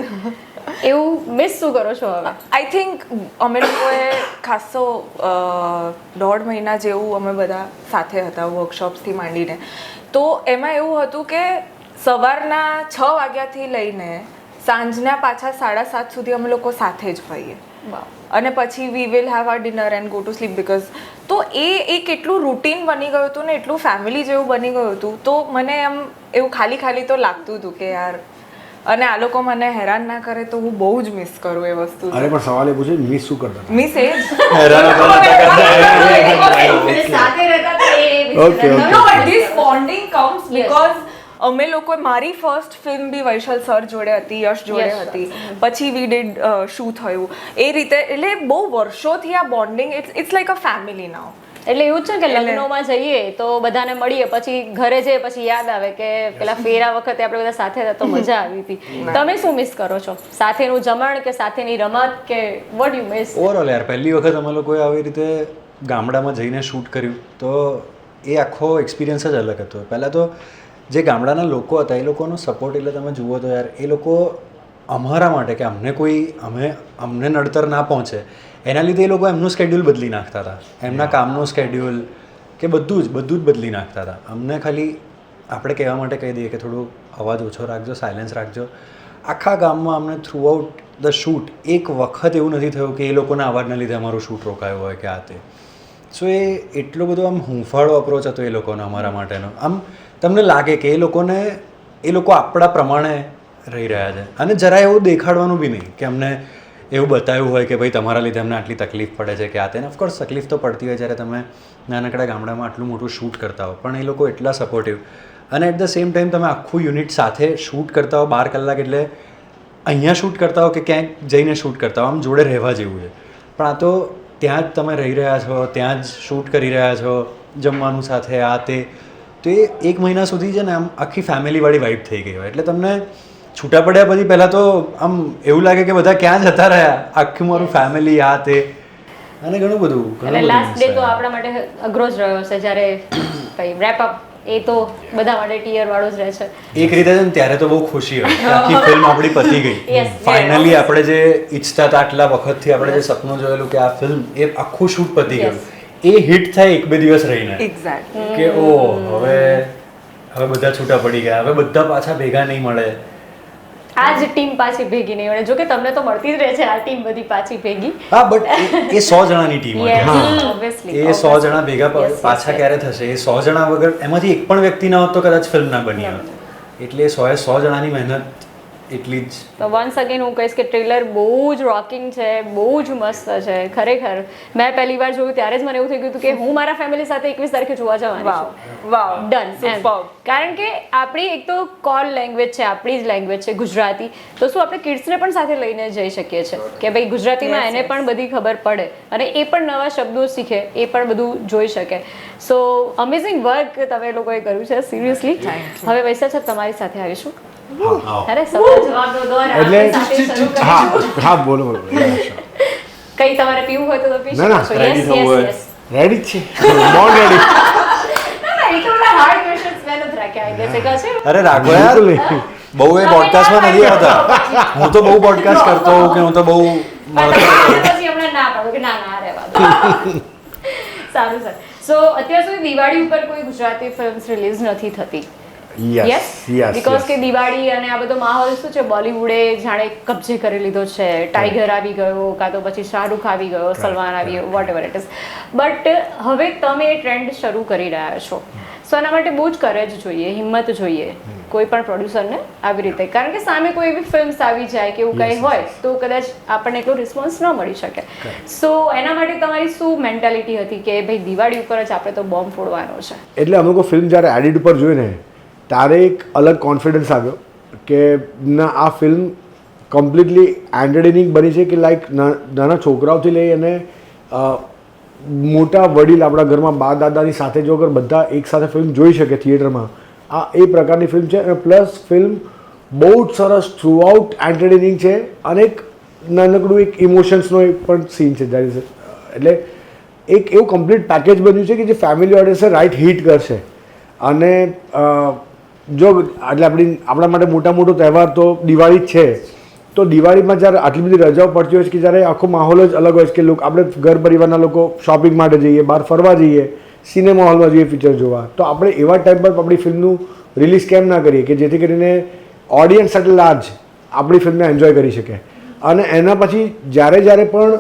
એવું મિસ શું કરો છો હવે? આઈ થિંક અમે લોકોએ ખાસો 1.5 મહિના જેવું અમે બધા સાથે હતા વર્કશોપ્સથી માંડીને. તો એમાં એવું હતું કે સવારના 6 વાગ્યાથી લઈને સાંજના પાછા 7:30 સુધી અમે લોકો સાથે જ હોઈએ. અને પછી we will have our dinner and go to sleep because તો એ કેટલું રૂટીન બની ગયું હતું ને એટલું ફેમિલી જેવું બની ગયું હતું. તો મને એમ એવું ખાલી ખાલી તો લાગતું હતું કે યાર, અને આ લોકો મને હેરાન ના કરે તો હું બહુ જ મિસ કરું એ વસ્તુ. અરે પણ સવાલ એ પૂછે મિસ શું કરતા હતા? મિસ એ સાથે રહેતા તો એ Okay, okay. No, but this bonding comes because અમે લોકો મારી ફર્સ્ટ ફિલ્મ બી વૈશાલ સર જોડે હતી, યશ જોડે Yes, હતી, પછી વી ડીડ શું થયું એ રીતે. એટલે બહુ વર્ષોથી આ bonding it's like a family now. એટલે એવું છે કે લગ્નોમાં જઈએ તો બધાને મળીએ, પછી ઘરે જઈએ પછી યાદ આવે કે પેલા ફેરા વખતે આપણે બધા સાથે હતા તો મજા આવી હતી. તમે શું મિસ કરો છો? સાથેનું જમણ કે સાથેની રમત કે વોટ યુ મિસ? ઓવરઓલ યાર પહેલી વખત અમે લોકોએ આવી રીતે ગામડામાં જઈને શૂટ કર્યું તો એ આખો એક્સપિરિયન્સ જ અલગ હતો. પહેલાં તો જે ગામડાના લોકો હતા એ લોકોનો સપોર્ટ એટલે તમે જુઓ તો યાર એ લોકો અમારા માટે કે અમને નડતર ના પહોંચે એના લીધે એ લોકો એમનું સ્કેડ્યુલ બદલી નાખતા હતા, એમના કામનું સ્કેડ્યુલ કે બધું જ બદલી નાખતા હતા. અમને ખાલી આપણે કહેવા માટે કહી દઈએ કે થોડું અવાજ ઓછો રાખજો, સાયલેન્સ રાખજો. આખા ગામમાં અમને થ્રુ આઉટ ધ શૂટ એક વખત એવું નથી થયું કે એ લોકોના અવાજના લીધે અમારું શૂટ રોકાયું હોય કે આ તે. સો એ એટલો બધો આમ હૂંફાળો અપ્રોચ હતો એ લોકોનો અમારા માટેનો. આમ તમને લાગે કે એ લોકો આપણા પ્રમાણે રહી રહ્યા છે અને જરા એવું દેખાડવાનું બી નહીં કે અમને એવું બતાવ્યું હોય કે ભાઈ તમારા લીધે અમને આટલી તકલીફ પડે છે કે આ તેને. ઓફકોર્સ તકલીફ તો પડતી હોય જ્યારે તમે નાનકડા ગામડામાં આટલું મોટું શૂટ કરતા હો, પણ એ લોકો એટલા સપોર્ટિવ અને એટ ધ સેમ ટાઈમ તમે આખું યુનિટ સાથે શૂટ કરતા હો 12 કલાક, એટલે અહીંયા શૂટ કરતા હો કે ક્યાંક જઈને શૂટ કરતા હો, આમ જોડે રહેવા જેવું છે. પણ આ તો ત્યાં જ તમે રહી રહ્યા છો, ત્યાં જ શૂટ કરી રહ્યા છો, જમવાનું સાથે આ તે. તો એ 1 મહિના સુધી છે ને આમ આખી ફેમિલીવાળી વાઇબ થઈ ગઈ હોય. એટલે તમને છૂટા પડ્યા પછી પહેલાં તો આમ એવું લાગે કે બધા ક્યાં જતા રહ્યા, આખું મારું ફેમિલી આ તે અને ઘણું બધું. અને લાસ્ટ ડે તો આપણા માટે અઘરો જ રહ્યો છે જ્યારે ભાઈ રેપ અપ, એ તો બધા માટે ટીયર વાળો જ રહે છે. એક રીતે છે ને ત્યારે તો બહુ ખુશી હોય કે આખી ફિલ્મ આપણી પતી ગઈ. ફાઇનલી આપણે જે ઈચ્છતા હતા આટલા વખતથી આપણે જે સપનું જોયેલું કે આ ફિલ્મ એ આખું શૂટ પતી ગયું, એ હિટ થાય 1-2 દિવસ રહીને કે ઓ હવે બધા છૂટા પડી ગયા, હવે બધા પાછા ભેગા નહીં મળે. આ જ ટીમ પાછી ભેગી નહીં મળે. જો કે તમને તો મળતી જ રહે છે આ ટીમ બધી પાછી ભેગી. હા, બટ એ 100 જણાની ટીમ હતી. ઓબ્વિયસલી એ 100 જણા ભેગા પાછા ક્યારે થશે? એ 100 જણા વગર એમાંથી એક પણ વ્યક્તિ ના હોત તો કદાચ ફિલ્મ ના બની હોત. એટલે 100 જણાની મહેનત એટલી જ. તો વન્સ અગેન હું કહીશ કે ટ્રેલર બહુ જ રોકિંગ છે, બહુ જ મસ્ત છે ખરેખર. મેં પહેલી વાર જોયું ત્યારે જ મને એવું થઈ ગયું હતું કે હું મારા ફેમિલી સાથે 21 તારીખે જોવા જવાની છું. ડન. કારણ કે આપણી એક તો કોલ લેંગ્વેજ છે, આપણી જ લેંગ્વેજ છે ગુજરાતી, તો શું આપણે કિડ્સને પણ સાથે લઈને જઈ શકીએ છીએ કે ભાઈ ગુજરાતીમાં એને પણ બધી ખબર પડે અને એ પણ નવા શબ્દો શીખે, એ પણ બધું જોઈ શકે. સો અમેઝિંગ વર્ક તમે લોકોએ કર્યું છે સિરિયસલી. હવે વૈસા છે તમારી સાથે આવીશું. અરે સવાલ જવાબ દો એટલે હા બોલો બોલો. કઈ તમારે પીવું હોય તો પી ના, શકો છો. Yes yes yes. રેડી જ છે, બોર્ન રેડી. ના એ તો બધા હાર્ડ ક્વેશ્ચન્સ મેં નથી રાખ્યા આઈ ગેસ. એક છે અરે રાખો યાર, બહુ એ પોડકાસ્ટમાં નથી આવતા. હું તો બહુ પોડકાસ્ટ કરતો હોઉં કે હું તો બહુ પછી હમણાં ના પાડો કે ના રહેવા દો. સારું સર. સો અત્યાર સુધી દિવાળી ઉપર કોઈ ગુજરાતી ફિલ્મ્સ રિલીઝ નથી થતી. યસ બીકોઝ કે દિવાળી અને આ બધો માહોલ શું છે, બોલિવૂડે જાણે કબજે કરી લીધો છે. ટાઈગર આવી ગયો, કાં તો પછી શાહરૂખ આવી ગયો, સલમાન આવી ગયો, whatever it is. But હવે તમે એ ટ્રેન્ડ શરૂ કરી રહ્યા છો, સો એના માટે બહુ જ કરેજ જોઈએ, હિંમત જોઈએ કોઈ પણ પ્રોડ્યુસરને આવી રીતે. કારણ કે સામે કોઈ એવી ફિલ્મ્સ આવી જાય કે એવું કંઈ હોય તો કદાચ આપણને એટલો રિસ્પોન્સ ન મળી શકે. સો એના માટે તમારી શું મેન્ટાલિટી હતી કે ભાઈ દિવાળી ઉપર જ આપણે તો બોમ્બ ફોડવાનો છે? એટલે અમે લોકો ફિલ્મ જ્યારે એડિટ ઉપર જોઈને ત્યારે એક અલગ કોન્ફિડન્સ આવ્યો કે ના, આ ફિલ્મ કમ્પ્લીટલી એન્ટરટેનિંગ બની છે કે લાઈક નાના છોકરાઓથી લઈ અને મોટા વડીલ આપણા ઘરમાં બા દાદાની સાથે જો અગર બધા એકસાથે ફિલ્મ જોઈ શકે થિયેટરમાં, આ એ પ્રકારની ફિલ્મ છે. અને પ્લસ ફિલ્મ બહુ જ સરસ થ્રુ આઉટ એન્ટરટેનિંગ છે અને એક નાનકડું એક ઇમોશન્સનો એક પણ સીન છે જ્યારે, એટલે એક એવું કમ્પ્લીટ પેકેજ બન્યું છે કે જે ફેમિલી ઓડિયન્સને રાઈટ હિટ કરશે. અને જો એટલે આપણા માટે મોટો તહેવાર તો દિવાળી જ છે, તો દિવાળીમાં જ્યારે આટલી બધી રજાઓ પડતી હોય છે કે જ્યારે આખો માહોલ જ અલગ હોય છે કે આપણે ઘર પરિવારના લોકો શોપિંગ માટે જઈએ, બહાર ફરવા જઈએ, સિનેમા હોલમાં જઈએ પિક્ચર જોવા, તો આપણે એવા ટાઈમ પર આપણી ફિલ્મનું રિલીઝ કેમ ના કરીએ કે જેથી કરીને ઓડિયન્સ એટલ લાર્જ આપણી ફિલ્મને એન્જોય કરી શકે. અને એના પછી જ્યારે પણ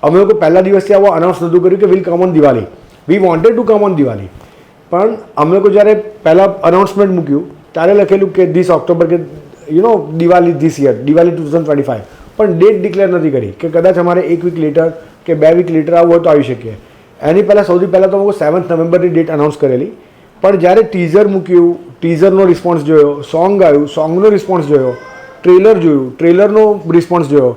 અમે લોકો પહેલા દિવસથી આવો અનાઉન્સ નહોતું કર્યું કે will come on Diwali, we wanted to come on Diwali, પણ અમે લોકો જ્યારે પહેલાં અનાઉન્સમેન્ટ મૂક્યું ત્યારે લખેલું કે ધીસ ઓક્ટોબર કે દિવાળી ધીસ યર, દિવાળી 2025, પણ ડેટ ડિક્લેર નથી કરી કે કદાચ અમારે 1 વીક લેટર કે 2 વીક લેટર આવવું હોય તો આવી શકીએ. એની પહેલાં સૌથી પહેલાં તો અમે 7 નવેમ્બરની ડેટ અનાઉન્સ કરેલી, પણ જ્યારે ટીઝર મૂક્યું, ટીઝરનો રિસ્પોન્સ જોયો, સોંગ આવ્યું, સોંગનો રિસ્પોન્સ જોયો, ટ્રેલર જોયું, ટ્રેલરનો રિસ્પોન્સ જોયો,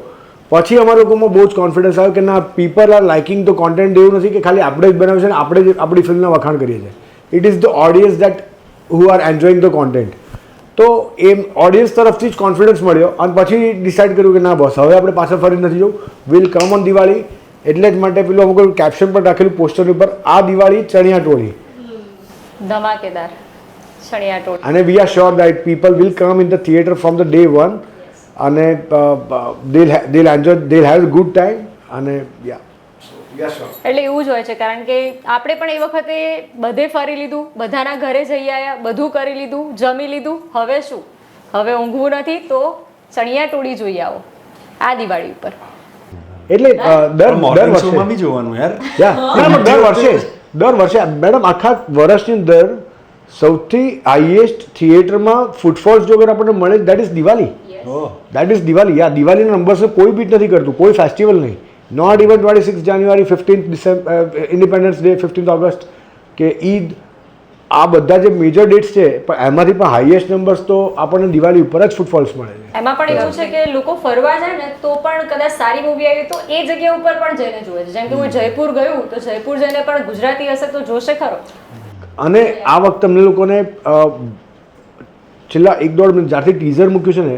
પછી અમારા લોકોમાં બહુ જ કોન્ફિડન્સ આવ્યો કે ના, people are liking the content. એવું નથી કે ખાલી આપણે જ બનાવ્યું છે ને આપણે જ આપણી ફિલ્મના વખાણ કરીએ છીએ. It is the audience that who are enjoying the content. તો એ ઓડિયન્સ તરફથી જ કોન્ફિડન્સ મળ્યો અને પછી ડિસાઇડ કર્યું કે ના બસ, હવે આપણે પાછળ ફરી નથી જવું, વિલ કમ ઓન દિવાળી. એટલે જ માટે પેલું અમુક કેપ્શન પર રાખેલું પોસ્ટર ઉપર, આ દિવાળી ચણિયા ટોળી. ધમાકેદાર. ચણિયા ટોળી અને we are sure that people will come in the theatre from the day one અને they'll enjoy, they'll have a good time અને યા એટલે એવું જ હોય છે કારણ કે આપણે પણ એ વખતે બધે ફરી લીધું, બધાના ઘરે જઈ આવ્યા, બધું કરી લીધું, જમી લીધું, હવે શું? હવે ઊંઘવું નથી તો ચણિયા ટોળી જોઈ આવો આ દિવાળી ઉપર. એટલે દર મોર્નિંગ શોમાં વર્ષે બી જોવાનું યાર. દર વર્ષે મેડમ આખા વર્ષની અંદર સૌથી હાઈએસ્ટ થિયેટરમાં ફૂટફોલ્સ જો અગર આપણને મળે that is Diwali. Oh that is Diwali. Ya દિવાળીના નંબર્સ કોઈ બીટ નથી કરતું, કોઈ ફેસ્ટિવલ નહીં. Not even 26 January, 15th December, Independence Day, 15th August કે ઈદ, આ બધા જે મેજર ડેટ્સ છે પણ એમાંથી પણ હાઈએસ્ટ નંબર્સ તો આપણને દિવાળી ઉપર જ ફૂટફોલ્સ મળે છે. એમાં પણ એવું છે કે લોકો ફરવા જાય ને તો પણ કદાચ સારી મૂવી આવી તો એ જગ્યા ઉપર પણ જઈને જોવે છે. જેમ કે હું જયપુર ગયું તો જયપુર જઈને પણ ગુજરાતી હશે તો જોશે ખરો. અને આ વખતે અમને લોકોને છેલ્લા 1-1.5 મિનિટ જ્યારથી ટીઝર મૂક્યું છે ને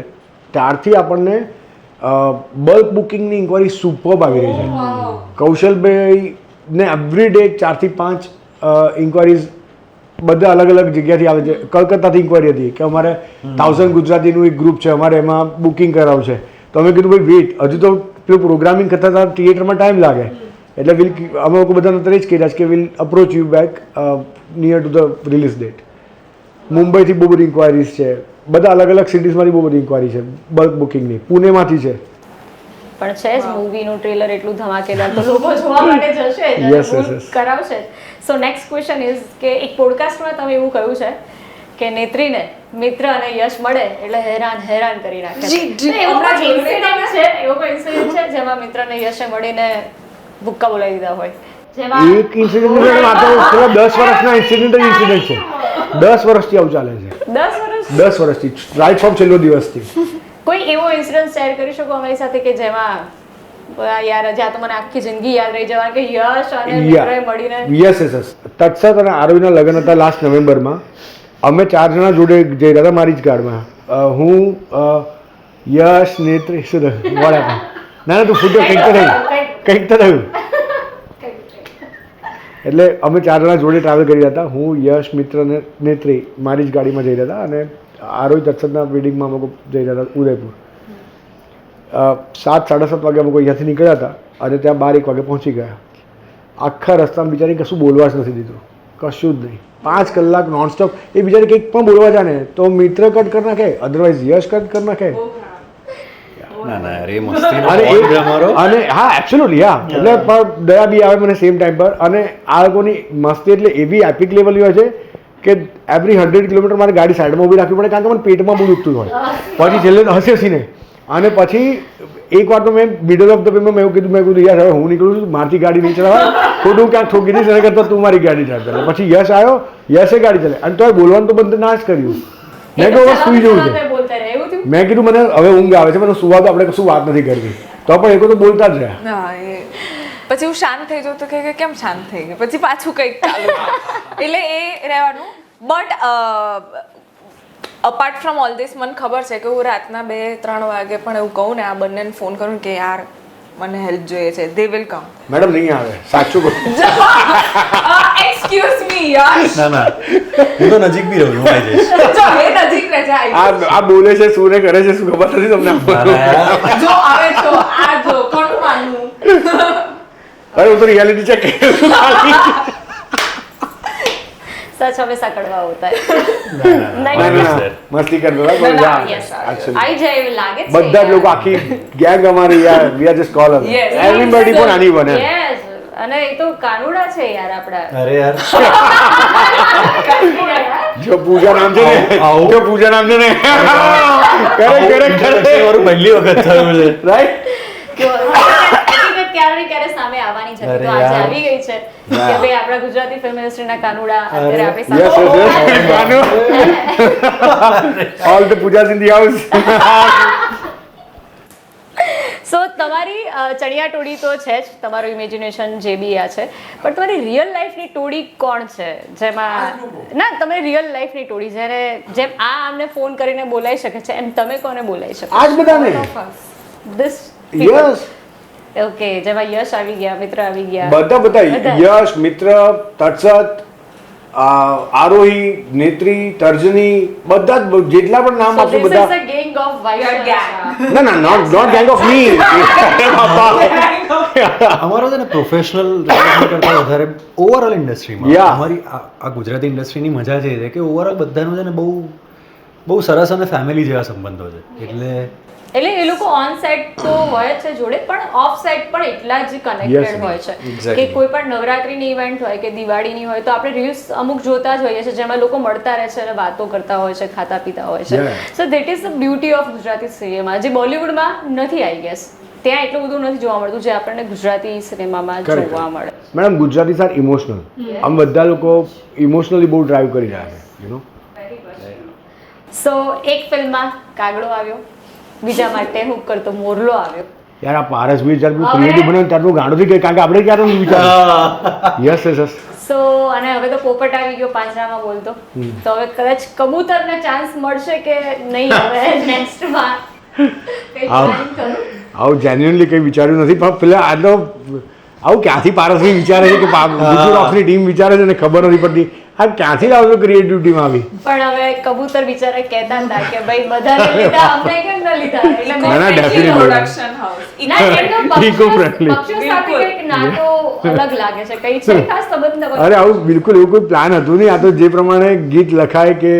ત્યારથી આપણને બલ્ક બુકિંગની ઇન્ક્વાયરી સુપર્બ આવી રહી છે. કૌશલભાઈને એવરી ડે 4 થી 5 ઇન્ક્વાયરીઝ બધા અલગ અલગ જગ્યાથી આવે છે. કલકત્તાથી ઇન્ક્વાયરી હતી કે અમારે 1000 ગુજરાતીનું એક ગ્રુપ છે, અમારે એમાં બુકિંગ કરાવવું છે. તો અમે કીધું ભાઈ વેઇટ, હજુ તો પેલું પ્રોગ્રામિંગ કરતા હતા થિયેટરમાં ટાઈમ લાગે એટલે અમે લોકો બધાને અત્યારે જ કહીએ કે will approach you back near to the release date. મુંબઈથી બહુ બધી ઇન્ક્વાયરીઝ છે, બધા અલગ અલગ સિટીઝમાંથી બહુ બધી ઇન્ક્વાયરી છે બલ્ક બુકિંગની. પુણેમાંથી છે. પણ છે જ મૂવીનું ટ્રેલર એટલું ધમાકેદાર તો લોકો જોવા માટે જશે જ, Yes, yes, yes. કરાવશે જ. સો નેક્સ્ટ ક્વેશ્ચન ઇઝ કે એક પોડકાસ્ટમાં તમે એવું કહ્યું છે કે નેત્રીને મિત્ર અને યશ મળે એટલે હેરાન કરી નાખે. જી, તો એવો હમણાં કોઈ જોયું incident છે, એવો કોઈ incident છે જેમાં મિત્ર અને યશે મળીને ભૂક્કા બોલાવી દીધા હોય? જેમાં એક ઇન્સિડન્ટ આ તો છેલ્લા 10 વર્ષના ઇન્સિડન્ટ છે. 10 વર્ષથી આવું ચાલે છે. 10 વર્ષ 10 વર્ષથી રાઈટ ફ્રોમ છેલ્લો દિવસથી. કોઈ એવો ઇન્સિડન્ટ શેર કરી શકો અમારી સાથે કે જેમાં યાર જ્યાં તો મને આખી જિંદગી યાદ રહી જવા કે યશ અને મિત્રએ મળીને યસ. તત્સત અને આરવીના લગ્ન હતા લાસ્ટ નવેમ્બરમાં. અમે 4 જણા જોડે જઈ રહ્યા હતા મારી જ ગાડીમાં. હું યશ નેત્રી વડા ના તું ફૂટો કંઈક તો થયું. એટલે અમે 4 જણા જોડે ટ્રાવેલ કરી રહ્યા હતા. હું યશ મિત્ર અને નેત્રી મારી જ ગાડીમાં જઈ રહ્યા હતા અને આરોહી તત્સતના વેડિંગમાં અમે લોકો જઈ રહ્યા હતા ઉદયપુર. 7-7:30 વાગે અમે અહીંયાથી નીકળ્યા હતા અને ત્યાં 12-1 વાગે પહોંચી ગયા. આખા રસ્તામાં બિચારી કશું બોલવા જ નથી દીધું, કશું જ નહીં. 5 કલાક નોનસ્ટોપ. એ બિચારી કંઈક પણ બોલવા જાય ને તો મિત્ર કટ કરી નાખે, અધરવાઇઝ યશ કટ કરી નાખે. ના ના યાર, એ મસ્તીનો અને point છે અમારો. અને હા એબ્સોલ્યુટલી હા. એટલે પણ દયા બી આવે મને સેમ ટાઈમ પર. અને આ લોકોની મસ્તી એટલે એવી એપિક લેવલની હોય છે કે એવરી 100 કિલોમીટર મારે ગાડી સાઈડમાં ઊભી રાખવી પડે કારણ કે મને પેટમાં બહુ દુખતું હોય. પછી છેલ્લે હસી હસીને અને પછી એક વાર તો મેં મિડલ ઓફ ધ વેમાં મેં એવું કીધું યાર હવે હું નીકળું છું, મારથી ગાડી નહીં ચલાવાય, ખોટું ક્યાંક ઠોકી દઈશ એના કરતાં તું મારી ગાડી ચાલે. પછી યશ આવ્યો, યશે ગાડી ચાલે અને તોય બોલવાનું તો બંધ ના જ કર્યું. મેં કહ્યું હવે સુઈ જવું છે. બોલતા રહે એવું થયું? મેં કીધું મને હવે ઊંઘ આવે છે, મને સુવા તો આપણે કશું વાત નથી કરવી. તો પણ એ તો બોલતા જ રહ્યા. હા એ પછી હું શાંત થઈ જાઉં તો કે કેમ શાંત થઈ ગઈ, પછી પાછું કંઈક ચાલુ થાય. એટલે એ રહેવાનું. But apart from all this મને ખબર છે કે હું રાતના 2-3 વાગે પણ એવું કહું ને આ બંનેને ફોન કરું કે યાર મને હેલ્પ જોઈએ છે, દે વિલ કમ. મેડમ નહીં આવે, સાચું કહું. એક્સક્યુઝ મી યાર. ના ના, હું તો નજીક બી રહું છું, હું આવી જઈશ. જો એ નજીક રહે છે આ બોલે છે શું ને કરે છે શું ખબર નથી તમને. ના ના યાર. જો આવે છો આ જો કોણ માનવું. અરે હું તો રિયાલિટી ચેક सच हमेशा कड़वा होता है. ના, નહીં, ના, sir. મસ્તી કરતા હતા ના, પણ yes, actually. આવી જાય એવું લાગે છે બધા જ લોકો યાર. આખી ગેંગ અમારી યાર we are just call Yes. Everybody for આની બને. Yes. અને એ તો કાનુડા છે યાર આપડા. અરે યાર, જો પૂજા નામ છે ને, આવું. જો પૂજા નામ છે ને, કરે મારું પહેલી વખત થયું છે. રાઈટ. હકીકત ક્યારે ને ક્યારે સામે આવવાની છે. અરે તો આજે યાર. આવી ગઈ છે કે ના. ભાઈ આપણા ગુજરાતી ફિલ્મ ઇન્ડસ્ટ્રીના કાનુડા અરે. અત્યારે આપણી યસ સામે. Yes all the pujas in the house. So તમારી ચણિયા ટોળી તો છે જ, તમારું ઇમેજિનેશન જે બી આ છે, પણ તમારી રિયલ લાઈફની ટોળી કોણ છે જેમાં ના તમે રિયલ લાઈફની ટોળી જેમ આ આમને ફોન કરીને બોલાવી શકે છે એમ તમે કોને બોલાવી શકો? આજ બધાને This યસ ઓકે, જેમાં યશ આવી ગયા, મિત્ર આવી ગયા, બધા યશ મિત્ર તત્સત આરોહી, નેત્રી, તર્જની, બધા જ જેટલા પણ નામ So આપશો this is બધા. a gang of Your gang. Vaishya. ના ના, નોટ ગેંગ ઓફ મી. અમારો છે ને પ્રોફેશનલ કરતાં વધારે ઓવરઓલ ઇન્ડસ્ટ્રીમાં Yeah. અમારી આ ગુજરાતી ઇન્ડસ્ટ્રીની મજા જે છે કે ઓવરઓલ બધાનું છે ને બહુ સરસ અને ફેમિલી જેવા સંબંધો છે એટલે એટલે એ લોકો ઓન સેટ તો હોય જ છે જોડે, પણ ઓફ સેટ પણ એટલા જ Yes, કનેક્ટેડ હોય છે exactly. કે કોઈ પણ નવરાત્રીની ઇવેન્ટ હોય કે દિવાળીની હોય તો આપણે રીલ્સ અમુક જોતા જ હોઈએ છીએ જેમાં લોકો મળતા રહે છે અને વાતો કરતા હોય છે, ખાતા પીતા હોય છે. Yeah. So that is the beauty of Gujarati cinema, જે બોલિવૂડમાં નથી આઈ ગેસ. ત્યાં એટલું બધું નથી જોવા મળતું જે આપણને ગુજરાતી સિનેમામાં Correct. જોવા મળે. Madam, Gujarati are emotional. આમ બધા લોકો ઇમોશનલી બહુ ડ્રાઈવ કરી રહ્યા છે, યુ નો. સો એક ફિલ્મમાં કાગડો આવ્યો, બીજા માટે હું કરતો મોરલો આવ્યો. યાર આ પારસ બી જ્યારે હવે- ક્રિએટિવ બને ત્યારે તો ગાંડો થઈ ગઈ, કારણ કે આપણે ક્યારે નથી વિચાર્યું. Yes yes yes. સો અને હવે તો પોપટ આવી ગયો પાંજરામાં બોલતો, તો હવે કદાચ કબૂતરને ચાન્સ મળશે કે નહીં હવે નેક્સ્ટમાં કંઈ આવ. plan કરું. આવું જેન્યુઅનલી કંઈ વિચાર્યું નથી, પણ પેલા આ તો આવું ક્યાંથી પારસભાઈ વિચારે છે કે બીજું રોકની ટીમ વિચારે છે ને ખબર નથી પડતી આ ક્યાંથી લાવજો ક્રિએટિવ ટીમ આવી. પણ હવે કબૂતર બિચારા કહેતા હતા કે ભાઈ બધાને લીધા અમને કેમ ન લીધા, એટલે મેં ના, ના, કેટલી definitely. પ્રોડક્શન હાઉસ ના, એમનો Eco-friendly. પક્ષીઓ સાથે બિલકુલ. કંઈક નાતો અલગ લાગે છે, કંઈ છે ખાસ સંબંધ ન હોય. અરે આવું બિલકુલ એવું કોઈ પ્લાન હતું નહીં. આ તો જે પ્રમાણે ગીત લખાય કે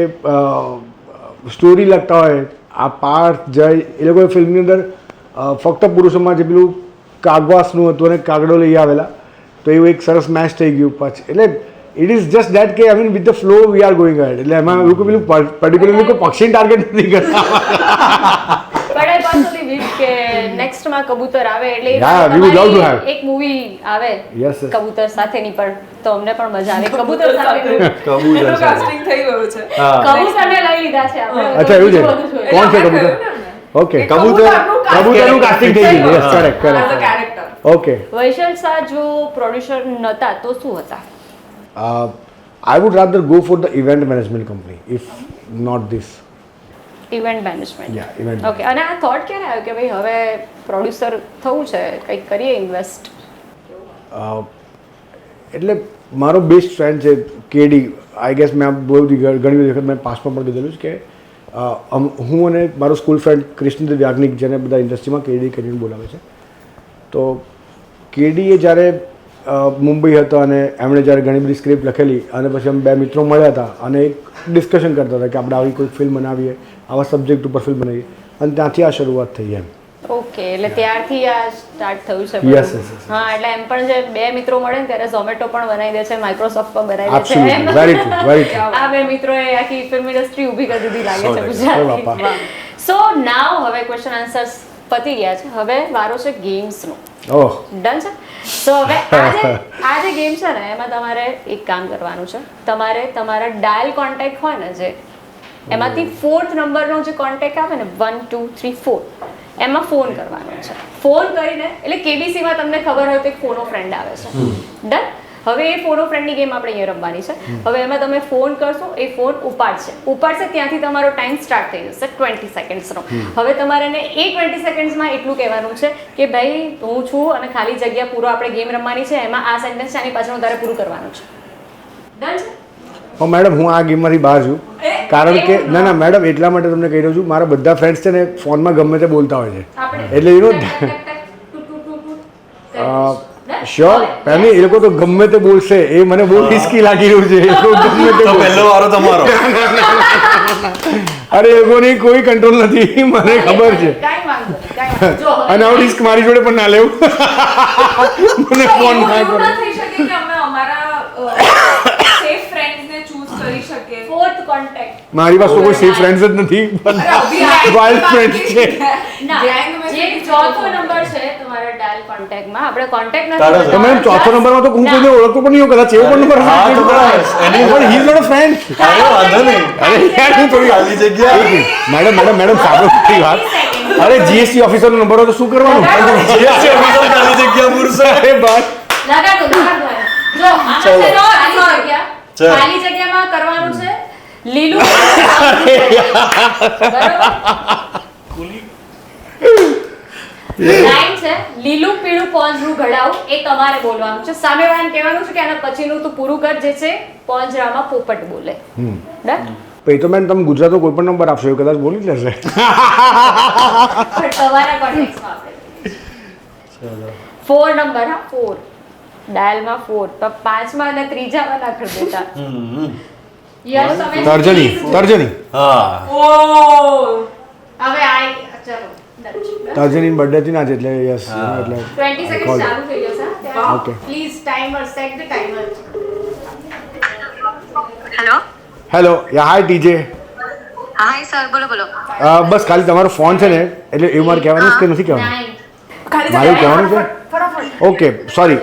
સ્ટોરી લખતા હોય, આ પાર્થ જય એ લોકોએ ફિલ્મની અંદર ફક્ત પુરુષોમાં જે પેલું કાગવાસનું હતું અને કાગડો લઈ આવેલા, તો એવું એક સરસ મેચ થઈ ગયું પછી. એટલે ઇટ ઇઝ જસ્ટ દેટ કે I mean with the flow we are going ahead. એટલે એમાં એવું કોઈ પેલું પર્ટિક્યુલરલી કોઈ પક્ષીને ટાર્ગેટ નથી કરતા. But I personally wish કે નેક્સ્ટમાં કબૂતર આવે એટલે એ Yeah, we would love to તમારી have. એક મૂવી આવે Yes, yes. કબૂતર સાથેની, પણ તો અમને પણ મજા આવે. કબૂતર સાથેનું કબૂતર એનું સાથે. કાસ્ટિંગ થઈ ગયું છે કબૂતરને લઈ લીધા છે આપણે. અચ્છા, એવું છે? બીજું બધું જોઈએ. કોણ છે એટલે કબૂતર? આપણે કહ્યું ને. ઓકે, કબૂતરનું કાસ્ટિંગ થઈ ગયું. Yes, correct as a correct. character. Okay. Vaishal Shah જો પ્રોડ્યુસર નહોતા તો શું હતા? I would rather go for the event management company if not this. Event management. Yeah, event okay, અને આ થોટ ક્યારે આવ્યો કે ભાઈ હવે પ્રોડ્યુસર થવું છે, કંઈક કરીએ ઇન્વેસ્ટ? એટલે મારો બેસ્ટ ફ્રેન્ડ છે કેડી. આઈ ગેસ મેં બહુ ઘણી બધી વખત મેં પાસમાં પણ કીધેલું છે કે હું અને મારો સ્કૂલ ફ્રેન્ડ કૃષ્ણદેવ યાજ્ઞિક, જેને બધા ઇન્ડસ્ટ્રીમાં કેડી કરીને બોલાવે છે, તો કેડીએ જ્યારે મુંબઈ હતો અને એમણે જ્યારે ઘણી બધી સ્ક્રિપ્ટ લખેલી અને પછી અમે બે મિત્રો મળ્યા હતા અને એક ડિસ્કશન કરતા હતા કે આપણે આવી કોઈ ફિલ્મ બનાવીએ, આવા સબ્જેક્ટ ઉપર ફિલ્મ બનાવીએ, અને ત્યાંથી આ શરૂઆત થઈ એમ. ઓકે, એટલે ત્યારથી આ સ્ટાર્ટ થયું છે. Yes, yes, yes. હા, એટલે એમ પણ જે બે મિત્રો મળે ને ત્યારે ઝોમેટો પણ બનાવી દે છે, માઇક્રોસોફ્ટ પણ બનાવી દે છે. Absolutely, very true, very true. આ બે મિત્રોએ આખી ફિલ્મ ઇન્ડસ્ટ્રી ઊભી કરી દીધી લાગે છે 100%. ઓ બાપા. ગુજરાતી. સો નાવ હવે ક્વેશ્ચન આન્સર્સ પતી ગયા છે, હવે વારો છે ગેમ્સનો. ઓહ, ડન છે? સો હવે આ જે ગેમ છે ને એમાં તમારે એક કામ કરવાનું છે. તમારે તમારા ડાયલ કોન્ટેક્ટ હોય ને જે એમાંથી 4th નંબરનો જે કોન્ટેક્ટ આવે ને 1 2 3 4 એમાં ફોન કરવાનો છે. ફોન કરીને એટલે કેબીસીમાં તમને ખબર હોય તો એક ફોનો ફ્રેન્ડ આવે છે. ડન? હવે એ ફોનો ફ્રેન્ડની ગેમ આપણે અહીંયા રમવાની છે. હવે એમાં તમે ફોન કરશો, એ ફોન ઉપાડશે ત્યાંથી તમારો ટાઈમ સ્ટાર્ટ થઈ જશે 20 સેકન્ડ્સનો. હવે તમારે એને એ 20 સેકન્ડ્સમાં એટલું કહેવાનું છે કે ભાઈ હું છું અને ખાલી જગ્યા પૂરો આપણે ગેમ રમવાની છે, એમાં આ સેન્ટેન્સ આની પાછળનું તારે પૂરું કરવાનું છે. ડન છે? પણ મેડમ હું આ ગેમમાંથી બહાર છું, કારણ કે ના મેડમ એટલા માટે તમને કહી રહ્યો છું, મારા બધા ફ્રેન્ડ્સ છે ને ફોનમાં ગમે તે બોલતા હોય છે, આપણે એટલે યુ નો ટક, ટક, ટક, ટુ, ટુ, ટુ, ટુ. શ્યોર પેની એ લોકો તો ગમે તે બોલશે, એ મને બહુ રિસ્કી લાગી રહ્યું છે. એ લોકો ગમે તે તો પહેલો વારો તમારો. અરે એ લોકોની કોઈ કંટ્રોલ નથી, મને ખબર છે. કાંઈ વાંધો નહીં, કાંઈ વાંધો નહીં. જો, હવે અને આવું રિસ્ક મારી જોડે પણ ના લેવું. મને ફોન ના એવું કરો. ના થઈ શકે કે અમે અમારા સેફ ફ્રેન્ડ્સને ચૂઝ કરી શકીએ. fourth contact. મારી પાસે તો કોઈ સેફ ફ્રેન્ડ્સ જ નથી, વાઇલ્ડ ફ્રેન્ડ્સ છે. ના, Gang માં જે ચોથો નંબર છે તમારા ડાયલ કોન્ટેક્ટમાં, આપણે કોન્ટેક્ટ તારો નથી છે. તો મેડમ ચોથો નંબરમાં તો હું કોઈને ઓળખતો પણ નહીં હોઉં, કદાચ એવો પણ નંબર હા, તો બસ. પણ he is not a friend. અરે વાંધો નહીં. અરે યાર હું થોડી ખાલી જગ્યા. મેડમ સાંભળો મારી વાત. અરે જીએસટી ઓફિસરનો નંબર હોય તો શું કરવાનું? જીએસટી ઓફિસર ખાલી જગ્યા પૂરશે. અરે બસ. લગાડો એમ. જો આમાં ચલો. છે ખાલી જગ્યા. ચલો. ખાલી જગ્યામાં કરવાનું છે લીલું. બરોબર? લાઈન છે લીલું પીળું પોંજરું ઘડાવું એ તમારે બોલવાનું છે સામેવાળાને કહેવાનું છે કે આના પછીનું તું પૂરું કર જે છે પોંજરામાં પોપટ બોલે ડન પછી તો મેં તમે ગુજરાતનો કોઈ પણ નંબર આપશો એ કદાચ બોલી જ લેશે પણ તમારા કોન્ટેક્સ્ટમાં આપે 4 નંબર હા 4 ડાયલમાં 4 તો 5માં અને 3જામાં ના કરી દેતા યસ તમે તર્જની તર્જની હા ઓ હવે આઈ ચલો તર્જની બર્થડે થી ના છે એટલે યસ એટલે 20 સેકન્ડ ચાલુ થઈ જશે Okay. Please timer set the timer hello hello ya hi TJ hi sir બોલો બોલો બસ ખાલી તમારો ફોન છે ને એટલે એવું મારે કહેવાનું છે કે નથી કહેવાનું 9 ખાલી મારું કહેવાનું છે ફટાફટ ઓકે સોરી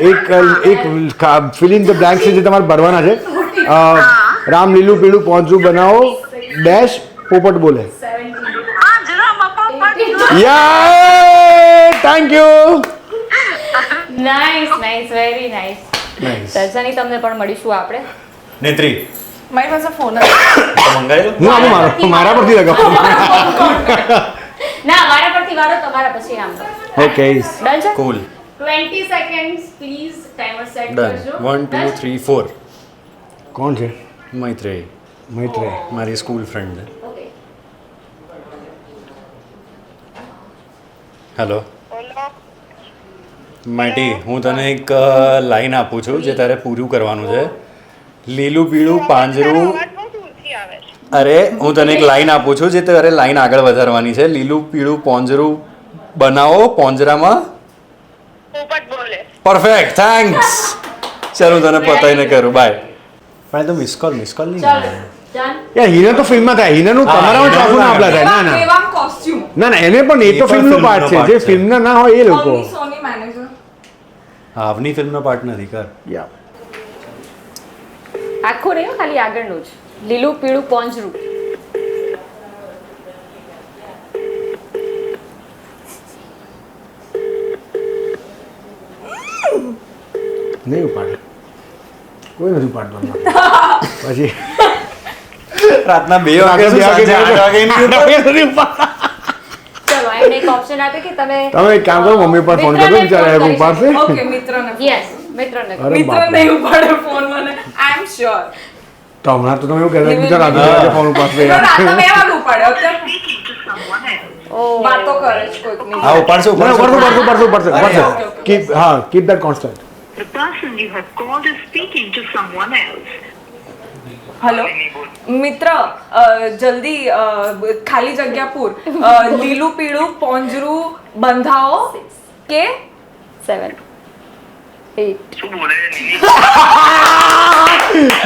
એક ફિલ ઇન ધ બ્લેન્ક્સ છે જે તમારે ભરવાના છે રામ લીલું પીળું પોંચું બનાવો ડેશ પોપટ બોલે 17 હા જરા બાપા પણ યે thank you nice nice very nice nice સર્જની તમને પણ મળીશું આપણે નેત્રી મારી પાસે ફોન તો મંગાવી લો હું આવું મારા પરથી લગાવું ના મારા પરથી વારો તમારા પછી આમ ઓકે ડન છે કુલ 20 seconds please timer set done કરજો 1 2 3 4 કોણ છે મૈત્રેય મૈત્રે મારી સ્કૂલ ફ્રેન્ડ છે ઓકે હેલો માટી હું તને એક લાઈન આપું છું જે તારે પૂરું કરવાનું છે લીલું પીળું પાંજરું અરે હું તને એક લાઈન આપું છું જે તારે લાઈન આગળ વધારવાની છે લીલું પીળું પોંજરું બનાવો પોંજરામાં પોપટ બોલે પરફેક્ટ થેન્ક્સ ચાલ હું તને પતાઈને કરું બાય પણ તો મિસ કોલ નહીં ચાલો ડન યાર હિના તો ફિલ્મમાં થાય હિનાનું તમારામાં ચોથું ના આપલા થાય ના ના એવા કોસ્ટ્યુમ ના ના એને પણ એ તો એ પણ ફિલ્મનો ફિલ્મનો પાર્ટ છે part જે છે. ફિલ્મના ના હોય એ લોકો સોની મેનેજર આવની ફિલ્મનો પાર્ટ નથી કર યા આખું નહીં હો, ખાલી આગળનું જ લીલું પીળું પોંજરું નહીં ઉપાડે કોઈ નથી ઉપાડતો પછી રાતના 2 વાગે રાત્રે 2 વાગે સાંજે 8 વાગે નહીં નથી ઉપાડતા. ચલો આઈને એક ઓપ્શન આપે કે તમે તમે એક કામ કરો મમ્મી પર ફોન કરો બિચારા એ ઉપાડશે ઓકે મિત્રને યસ મિત્રને અરે મિત્ર બાપરે. નહીં ઉપાડે ફોન મને આઈ એમ શ્યોર તો હમણાં તો તમે એવું કહેતા બીજા રાત્રે આજે ફોન ઉપાડશે રાતના યાર 2 વાગે ઉપાડે અત્યારે speaking to someone else ઓ વાતો કરે છે કોઈક ની હા ઉપાડશે ના, ઉપાડશે પડશે કીપ હા keep that constant the person you have called is speaking to someone else hello મિત્ર જલ્દી ખાલી જગ્યા પૂર લીલું પીળું પોંજરું બંધાવો કે 7 8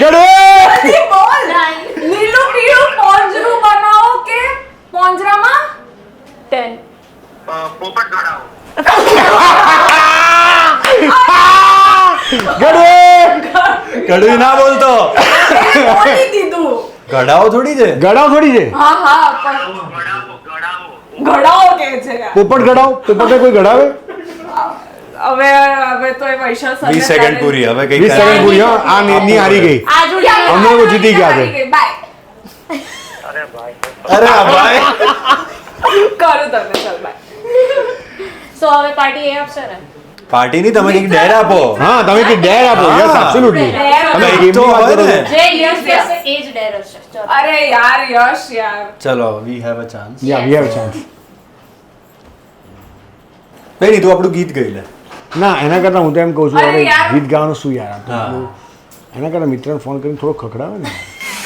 ગડે બોલ લીલું પીળું પોંજરું બનાવો કે પોંજરામાં 10 ગડે કડવી ના બોલતો બોલી દીધું ઘડાઓ થોડી છે ગડાવ થોડી છે હા હા પણ ઘડાઓ કે છે પોપટ ગડાવ પોપટે કોઈ ગડાવે હવે તો એ વૈશાલ સર 20 સેકન્ડ પૂરી હવે કઈ 20 સેકન્ડ પૂરી હા આ ની હારી ગઈ આ જોડી અમે લોકો જીતી ગયા છે બાય અરે ભાઈ કરું તમે ચાલ બાય સો હવે પાર્ટી એ આપશે ને પાર્ટીની તમે કંઈક ડેર આપો હા તમે કે ડેર આપો યસ એબ્સોલ્યુટલી તમે કંઈક ગેમની તો વાત હોય કરો ને. છો જે યસ કહેશે એ જ ડેર હશે ચલો અરે યાર યશ યાર ચલો we have a chance yeah we have chance નહીં તું આપણું ગીત ગઈ લે ના એના કરતાં હું તો એમ કહું છું અરે અરે યાર. ગીત ગાવાનું શું યાર આ તો હા. આપણું- એના કરતાં મિત્રને ફોન કરીને થોડો ખખડાવે ને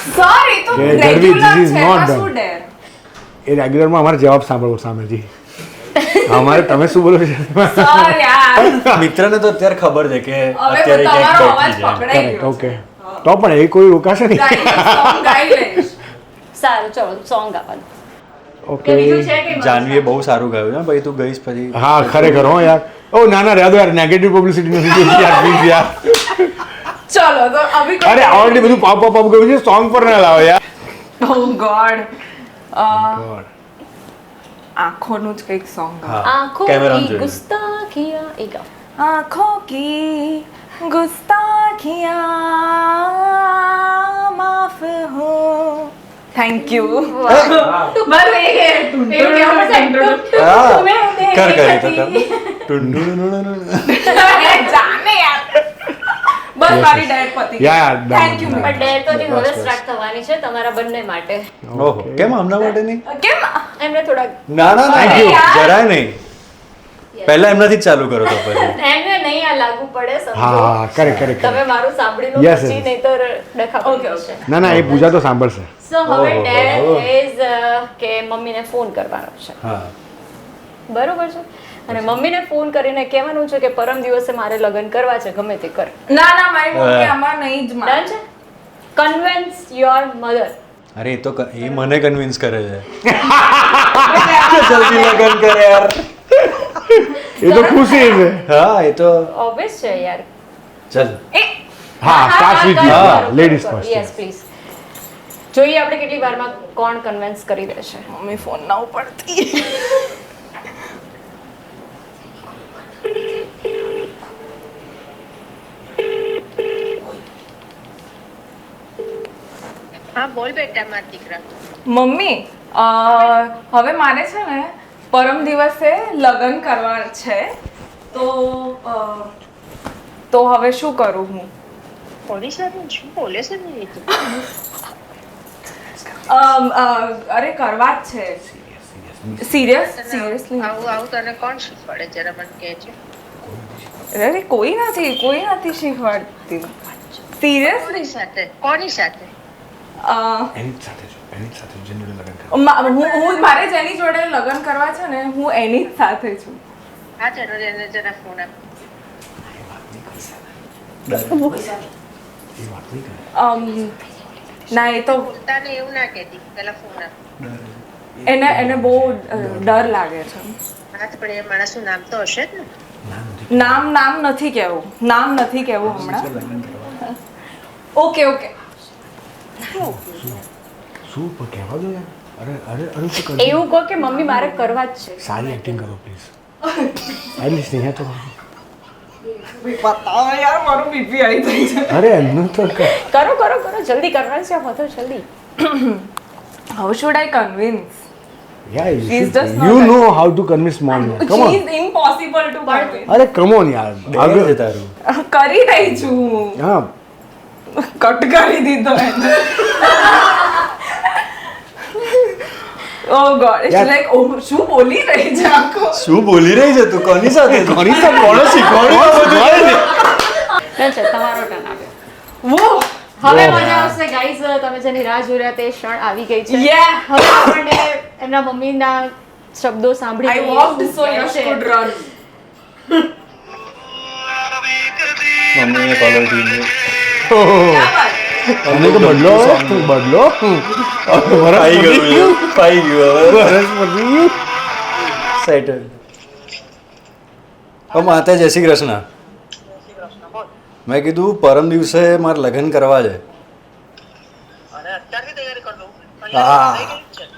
સર એ તો કે ગરવી, રેગ્યુલર this is છે not એમાં done. શું ડેર એ રેગ્યુલરમાં અમારે જવાબ સાંભળવો સામેથી અમારે તમે શું બોલો છો સર યાર મિત્રને તો અત્યારે ખબર છે કે હવે તો અત્યારે તમારો ક્યાંક અવાજ બેઠી છે પકડાઈ કરેક્ટ ગયો ઓકે તો પણ એ કોઈ રોકાશે નહીં સોંગ ગાઈ લઈશ સારું ચલો સોંગ ગાવાનું ઓકે કે બીજું છે કે જાનવીએ બહુ સારું ગાયું છે ભાઈ તું ગઈશ પછી હા ખરેખર હો યાર ઓ ના ના રહેવા દો યાર નેગેટિવ પબ્લિસિટી નથી જોઈતી યાર પ્લીઝ યાર ચલો તો અભી અરે ઓલરેડી બધું પાપ પાપ પાપ ગયું છે સોંગ પર ના લાવો યાર ઓ ગોડ આંખોનું જ કંઈક સોંગ હા આંખો કેમેરા કી જોઈને ગુસ્તાખિયા એ ગાઓ आँखों की गुस्ताखियाँ माफ हो थैंक यू બસ એ એવું કહેવું પડશે. હા. तुम्हें કર એક કરી તો કર હતી. જાને યાર બસ મારી ડાયટ પતી Yeah, done, thank you done. પણ ડેર તો હજી હવે સ્ટાર્ટ થવાની છે તમારા બંને માટે. ઓહો કેમ આમના માટે નહીં કેમ એમને થોડાક ના ના ના Thank you. જરાય નહીં પહેલા એમનાથી જ ચાલુ કરો તો પછી એમને નહીં આ લાગુ પડે સમજો. હા correct, correct, તમે correct. મારું સાંભળી લો Yes, પછી yes. નહીં તો ડખા Okay, પડી જશે. ના ના એ પૂજા તો સાંભળશે. સો હવે ઓહો, ડેર ઓહો. ઇઝ કે મમ્મીને ફોન કરવાનો છે હા બરોબર છે અને મમ્મીને ફોન કરીને કહેવાનું છે કે પરમ દિવસે મારે લગ્ન કરવા છે ગમે તે કર. ના ના મારી મમ્મી આમાં નહીં જ માને. ડન છે કન્વિન્સ યોર મધર. અરે એ તો એ મને કન્વિન્સ કરે છે કે જલ્દી લગન કરે યાર એ તો ખુશી છે. હા એ તો ઓબ્વિયસ છે યાર. ચલ હા start with you. હા. Ladies first. યસ પ્લીઝ જોઈએ આપણે કેટલી વારમાં કોણ કન્વિન્સ કરી દેશે. મમ્મી ફોન ના ઉપાડતી હા બોલ બેટા મારા દીકરા. મમ્મી હવે મારે છે ને પરમ દિવસે લગ્ન કરવા છે તો હવે શું કરું હું કોની સાથે શું બોલે છે ને એ તો? અરે કરવા જ છે સિરિયસલી આવું તને કોણ શીખવાડે જરા મને કહેજે. અરે કોઈ નથી શીખવાડતી સિરિયસલી કોની સાથે એની જ સાથે છું, એની જ સાથે generally લગ્ન કરવા. હું મારે જેની જોડે લગ્ન કરવા છે ને હું એની જ સાથે છું હા ચાલો એને જરા ફોન આપ. એ વાત નહીં કરે. ના એ તો પોતાને એવું ના કહેતી પેલા ફોન આપ. એને બહુ ડર લાગે છે હા તો પણ એ માણસનું નામ તો હશે જ ને. નામ નથી કહેવું હમણાં ઓકે શું પણ કહેવા દો યાર. અરે શું કરો? એવું કહો કે મમ્મી મારે કરવા જ છે. સારી એક્ટિંગ કરો પ્લીઝ. એટલી સ્નેહા તો બતાવો યાર મારું બીપી આવી થઈ છે અરે એમનું તો કરો જલ્દી કરવાનું છે બધું જલ્દી. How should I convince Yeah, She's just not you that- know how to convince mom. Come on. She's impossible to convince. અરે come on યાર. આગળ છે તારું કરી રહી છું હું. હા કટ કરી દીધો એને Oh God, it's Yeah. like, oh, શું બોલી રહી છે આખો શું બોલી રહી છે તું કોની સાથે કોને શીખવાડ્યું ડન છે તમારો ટર્ન આવ્યો. Whoa. હવે મજા આવશે ગાઈઝ તમે જેની રાહ જોઈ રહ્યા તે ક્ષણ આવી ગઈ છે. Yeah. હવે આપણને એમના મમ્મીના શબ્દો સાંભળી I walked so Yash could run. મમ્મીને કોલર ટીમ क्या बात? અમે તો બદલો પાઈ ગયું હવે વરસ પછી સેટલ માતા જય શ્રી કૃષ્ણ મેં કીધું પરમ દિવસે મારે લગ્ન કરવા છે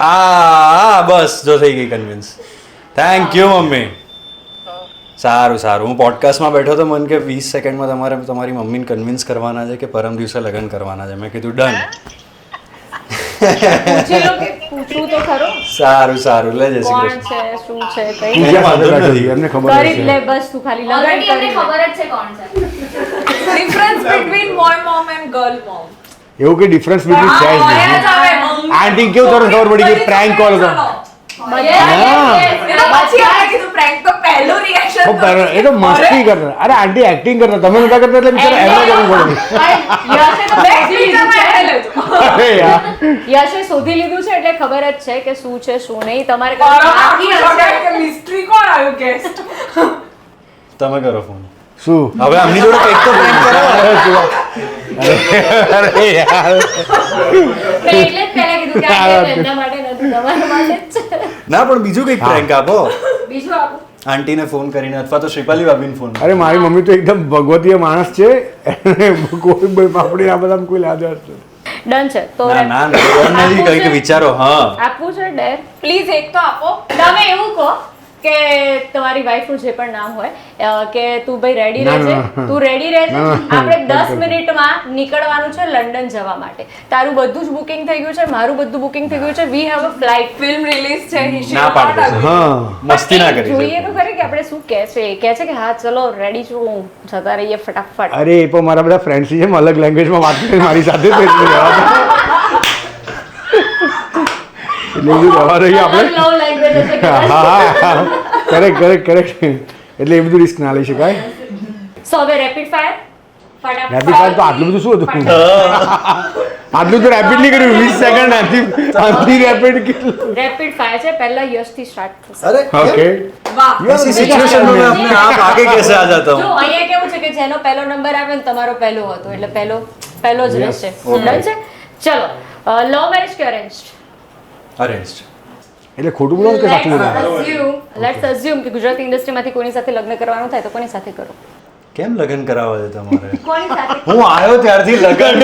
હા બસ જો થઈ ગઈ કન્વિન્સ થેન્ક યુ મમ્મી સારું હું પોડકાસ્ટમાં બેઠો તો મને કે 20 સેકન્ડમાં તમારે તમારી મમ્મીને કન્વિન્સ કરવાના છે કે પરમ દિવસે લગ્ન કરવાના છે મેં કીધું ડન પૂછી લો કે પૂછું તો ખરો સારું લે જય શ્રી કોણ કૃષ્ણ છે શું છે કઈ પૂજા વાંધો સાથે નથી. બેઠો, એમને ખબર કરી જ હશે. લે બસ તું ખાલી લગન ઓલરેડી કરી અમને લે. ખબર જ છે કોણ છે Difference between boy mom and girl mom. એવું કે ડિફરન્સ બિટવીન છે જ નહીં. આંટી કેવું તરત ખબર પડી કે prank call હતો. ઓ પર- એ તો મસ્તી કરતા. અરે આંટી એક્ટિંગ કરતા તમે નતા કરતા એટલે બિચારા એમને કરવું પડે. યશે તો શોધી લીધું છે. અરે યાર યશે શોધી લીધું છે એટલે ખબર જ છે કે શું છે શું નહીં તમારે બાકી હશે. મિસ્ટ્રી કોણ આવ્યું ગેસ્ટ તમે કરો ફોન શું હવે આમની જોડે કંઈક તો prank કરાવો. અરે યાર મેં એટલે જ પહેલા કીધું કે આ game એમના માટે નથી તમારા માટે જ છે. ના પણ બીજું કંઈક prank આપો બીજું આપો. આંટીને ફોન કરીને અથવા તો શ્રીપાલી ભાભીને ફોન અરે મારી મમ્મી તો એકદમ ભગવતીય માણસ છે કોઈ ભાઈ પાપડી આ બધા કોઈ લાદ નથી. ડન છે તો ના નથી કંઈક વિચારો હા આપવું છે ડેર પ્લીઝ એક તો આપો તમે એવું કહો કે તમારી વાઈફનું જે પણ નામ હોય કે તું ભાઈ રેડી ના, રહેજે, ના, ના. તું રેડી રહેજે, ના, ના. આપણે 10 કર. મિનિટમાં નીકળવાનું છે લંડન જવા માટે. તારું બધું જ બુકિંગ થઈ ગયું છે, મારું બધું બુકિંગ થઈ ગયું છે. We have a flight. Film release છે he should ના પાડી not દેશે. agree. હા મસ્તી ના કરી જોઈએ તો ખરી કે આપણે શું કહે છે. એ કહે છે કે હા ચલો રેડી છું, જતા રહીએ ફટાફટ. અરે એ પણ મારા બધા ફ્રેન્ડ્સ છે અલગ લેંગ્વેજમાં વાત કરે મારી સાથે તો એટલે જવા દો. એટલે એ બધું જવા દઈએ આપણે લવ લેંગ્વેજ હશે હા કદાચ. હા કરેક્ટ એટલે એ બધું રિસ્ક ના લઈ શકાય. સો હવે રેપિડ ફાયર ફટાફટ. રેપિડ ફાયર તો આટલું બધું શું હતું આટલું તો રેપિડલી કર્યું 20 સેકન્ડ આટલી રેપિડ કેટલું રેપિડ ફાયર છે. પહેલા યશથી સ્ટાર્ટ થશે. અરે ઓકે વાહ ऐसी सिचुएशन में मैं अपने आप आगे कैसे आ जाता જો हूँ અહીંયા કેવું છે કે જેનો પહેલો નંબર આવે ને તમારો પહેલો હતો એટલે પહેલો જ Yes. રહેશે. ડન છે. ચલો લવ મેરેજ કે અરેન્જડ? અરેન્જડ. એટલે ખોટું બોલો કે સાચું બોલો લેટ્સ અઝ્યુમ કે ગુજરાતી ઇન્ડસ્ટ્રીમાંથી કોની સાથે લગ્ન કરવાનું થાય તો કોની સાથે કરો? કેમ લગ્ન કરાવો છે તમારે કોની સાથે? હું આવ્યો ત્યારથી લગન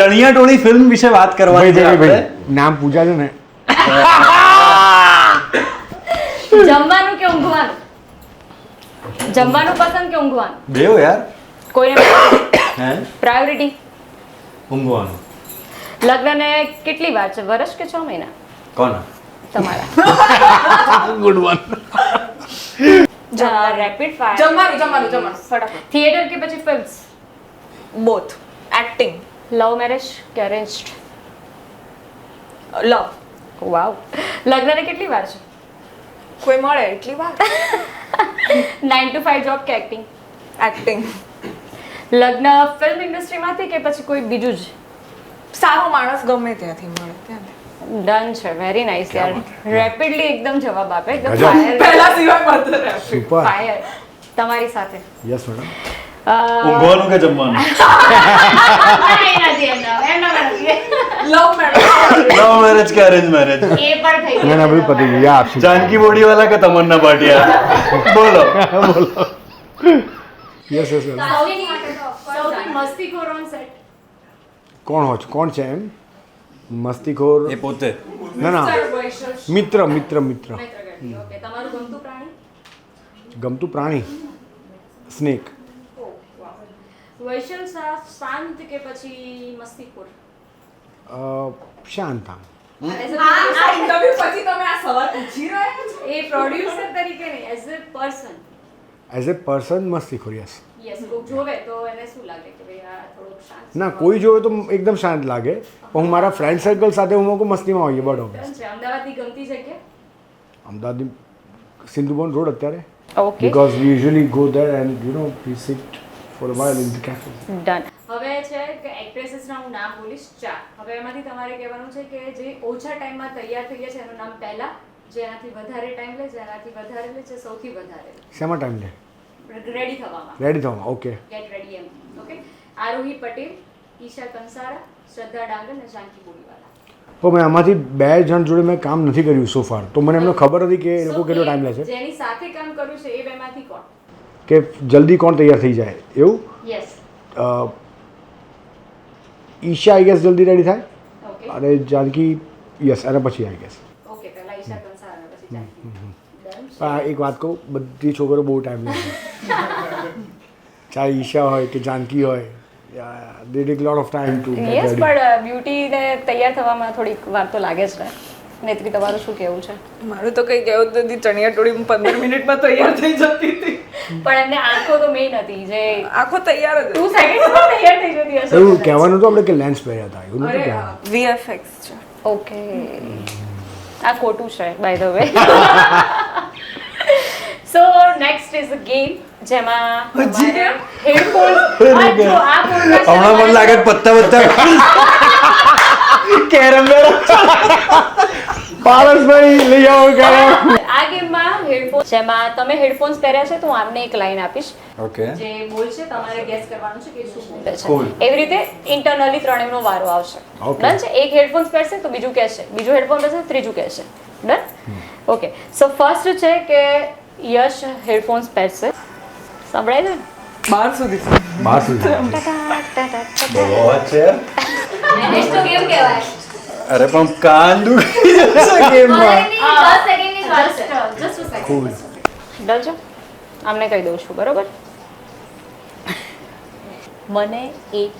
ચણિયા ટોળી ફિલ્મ વિશે વાત કરવાની છે આપણે. ભાઈ નામ પૂજા છે ને જમવાનું કે ઊંઘવાનું? જમવાનું પસંદ કે ઊંઘવાનું? બેવ યાર. કોઈને હે પ્રાયોરિટી? ઊંઘવાનું. લગ્નને કેટલી વાર છે, વર્ષ કે 6 મહિના કોના? તમારા? Good one rapid fire. જમવાનું ફટાફટ. થિયેટર કે પછી films? Both acting love marriage કે અરેન્જડ? લવ વાવ. લગ્નને કેટલી વાર છે? કોઈ મળે એટલી વાર 9 to 5 જોબ કે એક્ટિંગ? એક્ટિંગ લગ્ન ફિલ્મ ઇન્ડસ્ટ્રીમાંથી કે પછી કોઈ બીજું જ? સારો માણસ ગમે ત્યાંથી મળે ત્યાંથી ડન છે. વેરી નાઇસ યાર. રેપિડલી એકદમ જવાબ આપે. એકદમ ગજબ. ફાયર પહેલા સિવાય બધું રહે સુપર ફાયર. તમારી સાથે યસ મેડમ ઊંઘવાનું કે જમવાનું? લવ મેરેજ લવ મેરેજ કે અરેન્જ મેરેજ? એ પણ થઈ ના ના બધું પતી ગયું યા આપશું जानकी बॉडी वाला का तमन्ना भाटिया बोलो યસ યસ સૌથી મસ્તીખોર on set? કોણ છે એમ મસ્તીખોર ये पोते ના ના મિત્ર ઓકે. તમારું ગમતું પ્રાણી? ગમતું પ્રાણી સ્નેક વૈશલ શાંત કે પછી મસ્તીખોર? શાંત આમ આ ઇન્ટરવ્યુ પછી તમે આ સવાલ પૂછી રહ્યા છો એ પ્રોડ્યુસર તરીકે નહીં, as a person. As a person મસ્તીખોર યસ યસ. કોક જોવે તો એને શું લાગે કે ભાઈ આ થોડુંક શાંત છે? ના કોઈ જોવે તો એકદમ શાંત લાગે પણ હું મારા ફ્રેન્ડ સર્કલ સાથે હું લોકો મસ્તીમાં હોઈએ બરાબર ડન છે. અમદાવાદની ગમતી જગ્યા? અમદાવાદની સિંધુબોન રોડ અત્યારે okay. because we usually go there and we sit for a while in the cafe. Done. હવે છે કે એક્ટ્રેસીસના હું નામ બોલીશ 4. હવે એમાંથી તમારે કહેવાનું છે કે જે ઓછા ટાઈમમાં તૈયાર થઈ ગયા છે એનું નામ પહેલા, જેનાથી વધારે ટાઈમ લે, જેનાથી વધારે લે છે સૌથી વધારે શેમાં ટાઈમ લે રેડી થવામાં. રેડી થવામાં ઓકે ગેટ રેડી એમ. ઓકે. આરોહી પટેલ, ઈશા કંસારા, શ્રદ્ધા ડાંગર અને જાનકી બોડીવાલા. પણ મેં આમાંથી 2 જણ જોડે મેં કામ નથી કર્યું સો ફાર તો મને એમને ખબર હતી કે એ લોકો કેટલો ટાઈમ લે છે જેની સાથે કામ કર્યું છે એ બેમાંથી કોણ? કે જલ્દી કોણ તૈયાર થઈ જાય એવું યસ. ઈશા આઈ ગેસ જલ્દી રેડી થાય ઓકે. અને જાનકી યસ અને પછી આઈ ગેસ ઓકે. પહેલા ઈશા કંસારા અને પછી જાનકી. ડન. પણ એક વાત કહું બધી છોકરો બહુ ટાઈમ લે છે ચાહે ઈશા હોય કે જાનકી હોય they take lot of time to get yes. ready. પણ બ્યુટીને તૈયાર થવામાં થોડીક વાર તો લાગે છે. નેત્રી, તમારું શું કહેવું છે? મારું તો કઈ કહેવું જ નથી ચણિયા ટોળી 15 મિનિટમાં તૈયાર થઈ જતી હતી પણ એમને આંખો તો મેઇન હતી જે આખો તૈયાર જ 2 સેકન્ડમાં તૈયાર થઈ જતી હશે. એવું કહેવાનું તો આપણે કે લેન્સ પહેર્યા હતા એવું નથી કહેવાનું VFX છે ઓકે. આ ખોટું છે by the way. So next is a game જેમાં હેડફોન હમણાં મને લાગે છે પત્તા કેરમ પારસભાઈ લઈ આવો કેરમ આ ગેમમાં હેડફોન જેમાં તમે હેડફોન્સ પહેર્યા છે તો હું આમને એક લાઈન આપીશ ઓકે જે બોલશે તમારે ગેસ કરવાનું છે કે શું બોલે છે. Cool. એવી રીતે ઇન્ટરનલી ત્રણેયનો વારો આવશે. Okay. ડન છે. એક હેડફોન્સ પહેરશે તો બીજું કહેશે, બીજું હેડફોન પહેરશે તો ત્રીજું કહેશે. ડન. ઓકે. સો ફર્સ્ટ છે કે યશ હેડફોન્સ પહેરશે. સંભળાય છે? 12 સુધી બહાર સુધી બહુ છે એને તો ગેમ કહેવાય. અરે પણ કાન દુખી જશે ગેમમાં 10 સેકન્ડની ખૂબ ડન છો આમને કહી દઉં છું બરોબર મને એક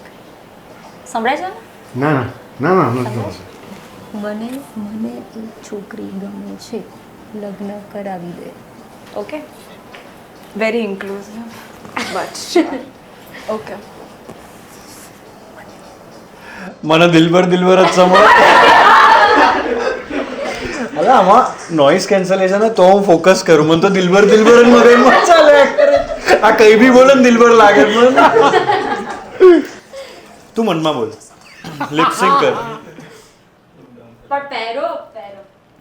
સંભળાય છે ને? ના ના ના ના નથી મને મને એક છોકરી ગમે છે લગ્ન કરાવી દે okay very inclusive but okay મને દિલબર દિલબર જ સંભળાય અરે આમાં નોઇઝ કેન્સલેશન તો હું ફોકસ કરું મને તો દિલબર દિલબર જ મગજમાં ચાલે આ કઈ બી બોલે ને દિલબર લાગે મને તું મનમાં બોલ લિપસિંગ કર પણ પહેરો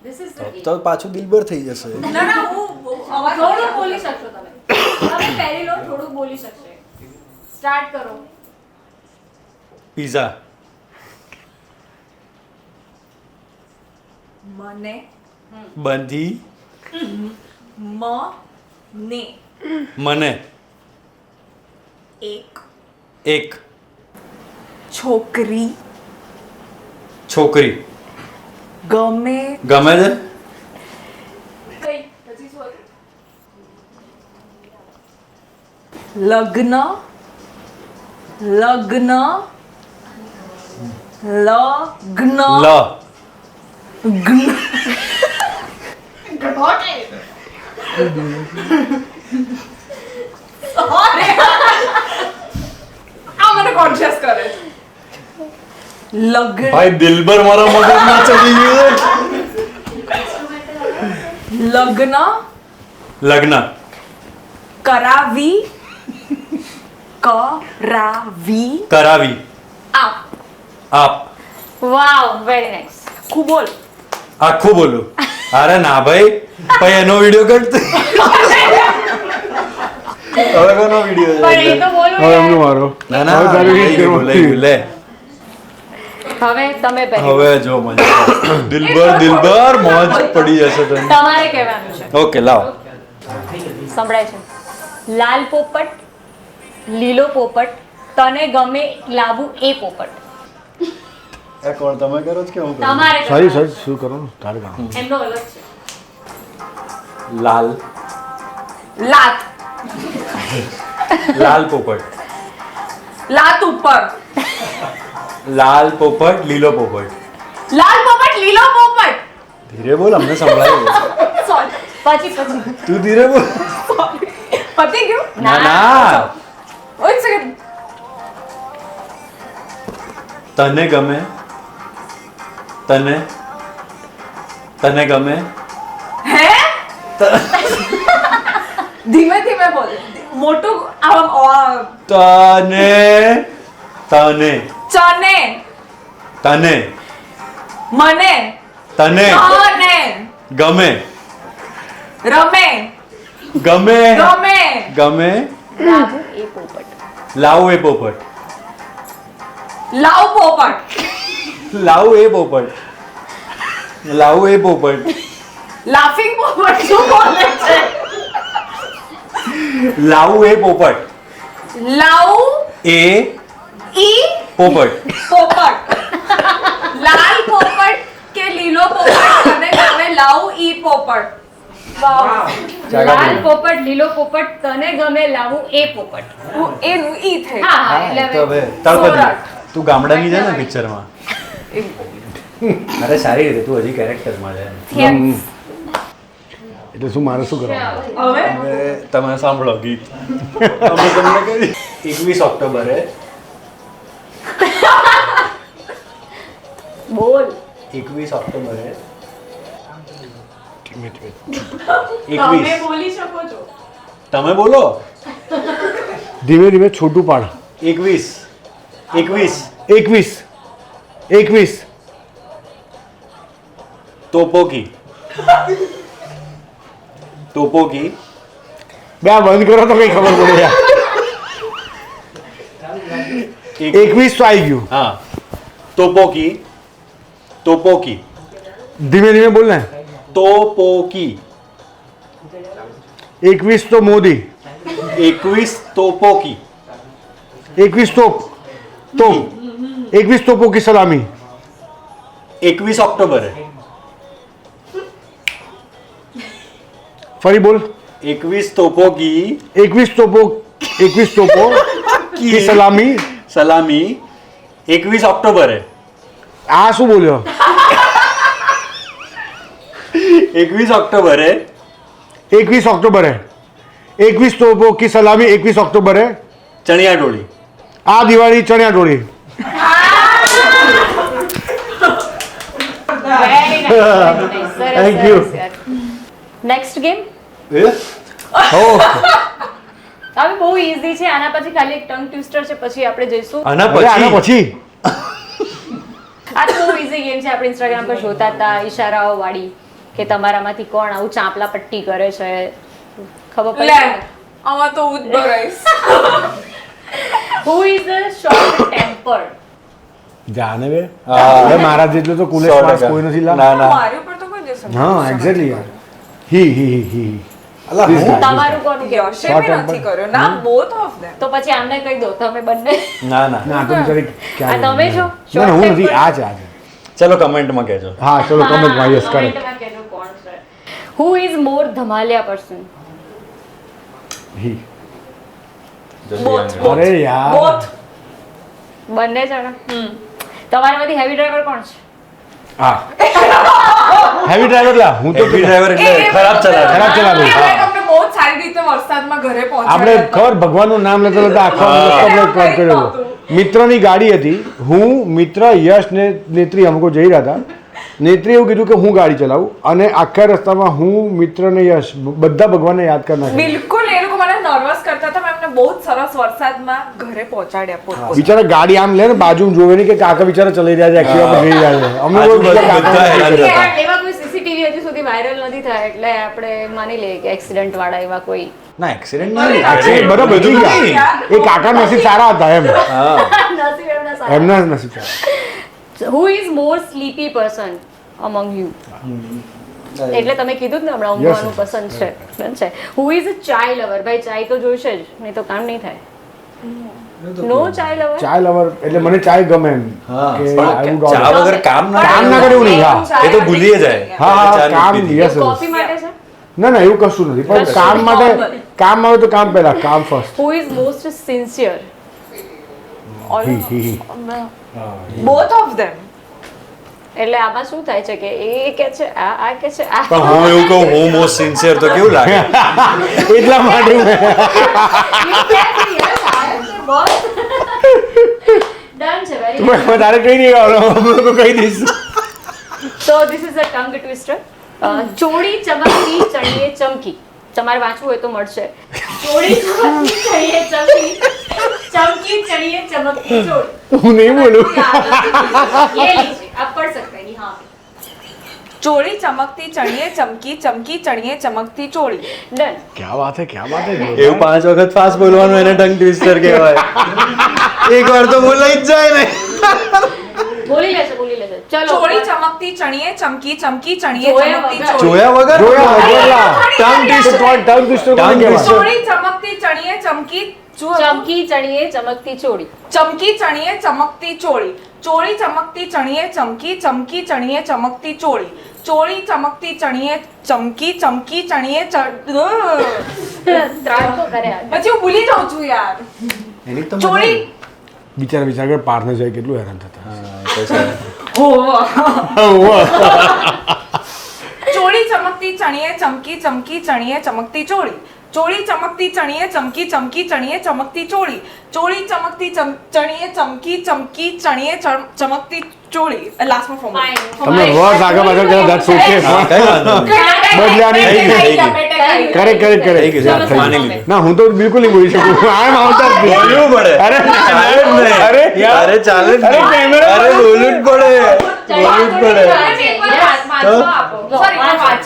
ધીસ ઇઝ ધ તો પાછું દિલબર થઈ જશે ના ના હું અવાજ થોડું બોલી શકશો તમે પહેરી લો થોડું બોલી શકશે સ્ટાર્ટ કરો પિઝા મને બંધી મને મને એક એક છોકરી છોકરી ગમે ગમે છે લગ્ન લગ્ન લગ્ન લ આ મને કોન્શિયસ કરે છે લગ્ન ભાઈ દિલબર મારા મગજમાં ચડી ગયું લગ્ન લગ્ન કરાવી કરાવી આપ આપ વાવ વેરી નાઇસ ખૂબ બોલ આખું બોલું અરે ના ભાઈ ભાઈ એનો વિડિયો કટ હવે કોનો વિડિયો પણ એ તો બોલવું હવે એમનું યાર. મારો ના ના હવે તારી રીત લઈ ગયું, કરવાની. લઈ ગયું, લે હવે તમે પહેરી હવે જો મજા દિલબર દિલબર મોજ પડી જશે તને તમારે કહેવાનું છે ઓકે લાવ સંભળાય છે લાલ પોપટ લીલો પોપટ તને ગમે લાવું એ પોપટ એક વાર તમે કરો છો કે હું કરું તમારે સારી કહેવાનું. સર શું કરો તારે કામ એમનો અલગ છે લાલ લાત લાલ પોપટ લાત ઉપર લાલ પોપટ લીલો પોપટ લાલ પોપટ લીલો પોપટ ધીરે બોલ અમને સંભળાય સોરી પછી તું ધીરે બોલ પતી ગયું ના ના એક સેકન્ડ તને ગમે તને તને ગમે હે ધીમે ધીમે બોલ મોટું આમ તને તને ચને તને મને તને તને ગમે રમે ગમે ગમે ગમે લાવું એ પોપટ લાવું એ પોપટ લાવ પોપટ લાવું એ પોપટ લાવું એ પોપટ લાફિંગ પોપટ શું બોલે છે લાવું એ પોપટ લાવ એ ઈ પોપટ પોપટ લાલ પોપટ કે લીલો પોપટ તને ગમે લાવ ઈ પોપટ વાવ લાલ પોપટ લીલો પોપટ તને ગમે લાવું એ પોપટ એનું ઈ થઈ હા હા એટલે તો હવે તળપદી તું ગામડાની છે ને પિક્ચરમાં અરે સારી રીતે તું હજી કેરેક્ટરમાં છે Yes. એટલે શું મારે શું કરવાનું હવે હવે તમે સાંભળો ગીત અમે તમને કહી 21 ઓક્ટોબરે બોલ 21 ઓક્ટોબરે ધીમે ધીમે. 21 બોલી શકો છો તમે બોલો ધીમે ધીમે છોટું પાડ 21 21 એકવીસ એકવીસ તોપોકી તોપોકી બે આ બંધ કરો તો કઈ ખબર પડે યાર 21 તો આવી ગયું હા તોપોકી તોપોકી ધીમે ધીમે બોલ ને તોપોકી 21 તો મોદી 21 તોપોકી 21 તોપ 21 તોપો की सलामी 21 ઓક્ટોબરે ફરી બોલ. 21 તોપો કી 21 તોપો કી સલામી 21 ઓક્ટોબરે. આ શું બોલ્યો? 21 ઓક્ટોબરે 21 ઓક્ટોબરે 21 તોપો કી સલામી 21 ઓક્ટોબરે ચણિયા ટોળી. આ દિવાળી ચણિયા ટોળી. Thank you. Next game okay. હવે બહુ ઈઝી છે. આના પછી ખાલી એક ટંગ ટ્વિસ્ટર છે, પછી આપણે જઈશું. આના આના પછી પછી આ તો બહુ ઈઝી ગેમ છે. આપણે ઇન્સ્ટાગ્રામ પર જોતા હતા ઈશારાઓ વાળી કે તમારામાંથી કોણ આવું ચાંપલા પટ્ટી કરે છે. ખબર લે પડી? આમાં તો હું જ ભરાઈશ. Who is a short tempered? જાને બે હવે મારા જેટલો તો કુલેશ માસ કોઈ નથી લા. ના ના મારી ઉપર તો કોઈ દેશે હા એક્ઝેક્ટલી યાર. હી અલા હું તમારું કોનું કેવું? યશે બી નથી કર્યો ના બોથ ઓફ ધેમ. તો પછી આમને કહી દો તમે બંને. ના ના ના તો બિચારી આ ક્યાં તમે છો? ના ના, હું નથી આ છે આ છે. ચલો કમેન્ટમાં કહેજો. હા ચલો કમેન્ટમાં યસ કરે. કમેન્ટમાં કહેજો કોણ છે. હુ ઇઝ મોર ધમાલિયા પર્સન? હી. બોથ અરે યાર બોથ બંને જણા. તમારામાંથી હેવી ડ્રાઈવર કોણ છે? હા હેવી ડ્રાઈવર લા હું તો હેવી ડ્રાઈવર એટલે ખરાબ ચલાવે. ખરાબ ચલાવે. તમને બહુ જ સારી રીતે વરસાદમાં ઘરે આપણે પહોંચાડ્યા ખબર ભગવાનનું નામ લેતા લેતા આખો રસ્તો આપણે કટ કર્યો હતો. મિત્રની ગાડી હતી. હું મિત્ર યશ ને નેત્રી અમકો જઈ રહ્યા હતા. નેત્રી એવું કીધું કે હું ગાડી ચલાવું અને આખા રસ્તામાં હું મિત્ર ને યશ બધા ભગવાનને યાદ કરી નાખ્યા. બિલકુલ એ લોકો મને નર્વસ કરતા હતા. મેં એમને બહુ જ સરસ વરસાદમાં ઘરે પહોંચાડ્યા પોત બિચારા ગાડી આમ લે ને બાજુ જોવે નહીં કે કાકા બિચારા ચલાઈ રહ્યા છે એક્ટિવા પર જઈ રહ્યા છે. અમે આજુબાજુ બધા બધા હેરાન કાકા થતા. એવા કોઈ સીસીટીવી હજી સુધી વાયરલ નથી થયા એટલે આપણે માની લઈએ કે એક્સિડન્ટ વાળા એવા કોઈ ના એક્સિડન્ટ નહીં. accident બરાબર બધું ગયા. એ કાકા નસીબ સારા હતા એમ હા નસીબ એમના સારા. એમના જ નસીબ સારા. Who is more sleepy person among you? એટલે તમે કીધું જ ને હમણાં Yes, ઊંઘવાનું પસંદ છે. બરાબર છે. હુ ઇઝ અ ચાય લવર? ભાઈ ચાય તો જોઈશે જ, નહીં તો કામ નહીં થાય. નો ચાય લવર? ચાય લવર એટલે મને ચાય ગમે એમ હા કે I પણ would ચા order. વગર કામ ના કામ ના કરે એવું નહીં. હા એ તો ભૂલી જાય. હા હા ચા કામ નથી પીધી. યસ કોફી માટે છે? ના ના એવું કશું નથી પણ કામ માટે કામ આવે તો કામ પહેલા કામ first. Who is most sincere? Both of them. એટલે આમાં શું થાય છે કે એ કે છે આ કે છે આ. પણ હું એવું કહું હું મોસ્ટ સિન્સિયર તો કેવું લાગે? એટલા માટે હું ડન છે. વેરી તારે કઈ નહીં આવડે કહી દઈશ. So this is a tongue twister. ચોળી ચમકતી ચણીએ ચમકી. તમારે વાંચવું હોય તો મળશે. ચોળી ચમકતી ચણીએ ચમકી. ચમકી ચણીએ ચમકતી ચોળી. હું નહીં બોલું. ये लीजिए आप पढ़ सकते हैं हाँ. ચોળી ચમકતી ચણીએ ચમકી ચમકી ચણીએ ચમકતી ચોળી. Done. ક્યાં વાત હે ક્યાં વાત હે. એવું 5 વખત ફાસ્ટ બોલવાનું એને ટંગ ટ્વિસ્ટર કહેવાય. એકવાર તો બોલાઈ જ જાય ને. બોલી લેશે બોલી લેશે. ચલો. ચોળી ચમકતી ચણીએ ચમકી ચમકી ચણીએ જોયા ચમકતી વગર. ચોળી. જોયા વગર જોયા વગરલા. ટંગ ટ્વિસ્ટર ટંગ ટ્વિસ્ટર કોણ કહેવાય? ચોળી ચમકતી ચણીએ ચમકી ચમકી ચણીએ ચમકતી ચોળી. ચમકી ચણીએ ચમકતી ચોળી. ચોળી ચમકતી ચણીએ ચમકી ચમકી ચણીએ ચમકતી ચોળી. ચોળી ચમકતી ચણીએ ચમકી ચમકી ચણીએ ત્રાસ તો કર્યા. પછી હું ભૂલી જાઉં છું યાર. એની તો ચોળી બિચારા પારને જાય કેટલું હેરાન થતા. ચોળી ચમકતી ચણીએ ચમકી ચમકી ચણીએ ચમકતી ચોળી. ચોળી ચમકતી ચણીએ ચમકી ચમકી ચણીએ ચમકતી ચોળી. ચોળી ચમકતી ચણીએ ચમકી ચમકી ચણીએ ચમકતી ચોળી. લાસ્ટમાં ફોર્મ તમને વર્ડ આગળ પાછળ કર્યા that's okay. કઈ વાંધો નહીં. બદલાની થઈ ગઈ. કરે કરે કરે થઈ ગયું, યાર, થઈ માની ગયું. લીધું. ના હું તો બિલકુલ નહીં બોલી શકું. આમ આવતા જ નહીં. બોલવું પડે. અરે ચાલે જ નહીં. અરે યાર. અરે ચાલે જ અરે નહીં. કેમેરા અરે બોલવું જ પડે. બોલવું જ પડે. સોરી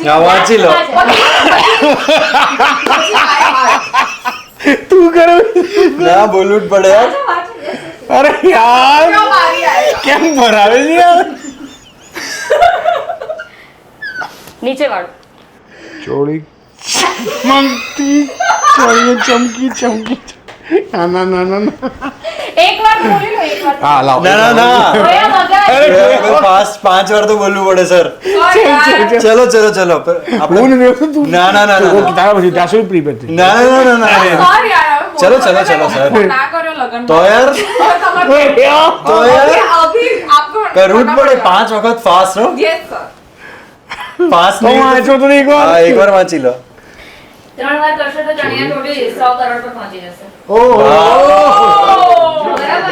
ના વાંચી લો. તું કરો. ના બોલવું જ પડે યાર. અરે યાર કેમ ભરાવે છે યાર. નીચે વાળો. ચોળી ચમકતી ચોળી ચમકી ચમકી ના ના ના ના ના. એકવાર બોલી લો એકવાર હા લાવ ના ના ના જોયા વગર ફાસ્ટ 5 વાર તો બોલવું પડે સર ચલો ચલો ચલો આપણે હું નહીં તું ના ના ના ના તારા પછી ત્યાં સુધી પ્રીપેડ થઈ ના ના ના ના Sorry યાર, હવે ચલો, બોલો, ચલો, તમે ચલો, સર. ના કર્યો લગન તો યાર તો યાર અભી આપકો કરવું જ પડે 5 વખત ફાસ્ટ હો યસ સર ફાસ્ટ તો વાંચો તો એક વાર હા એકવાર વાંચી લો 3 વાર કરશો તો ચણિયા ચોળી 100 કરોડ પર પહોંચી જશે ઓહો બરાબર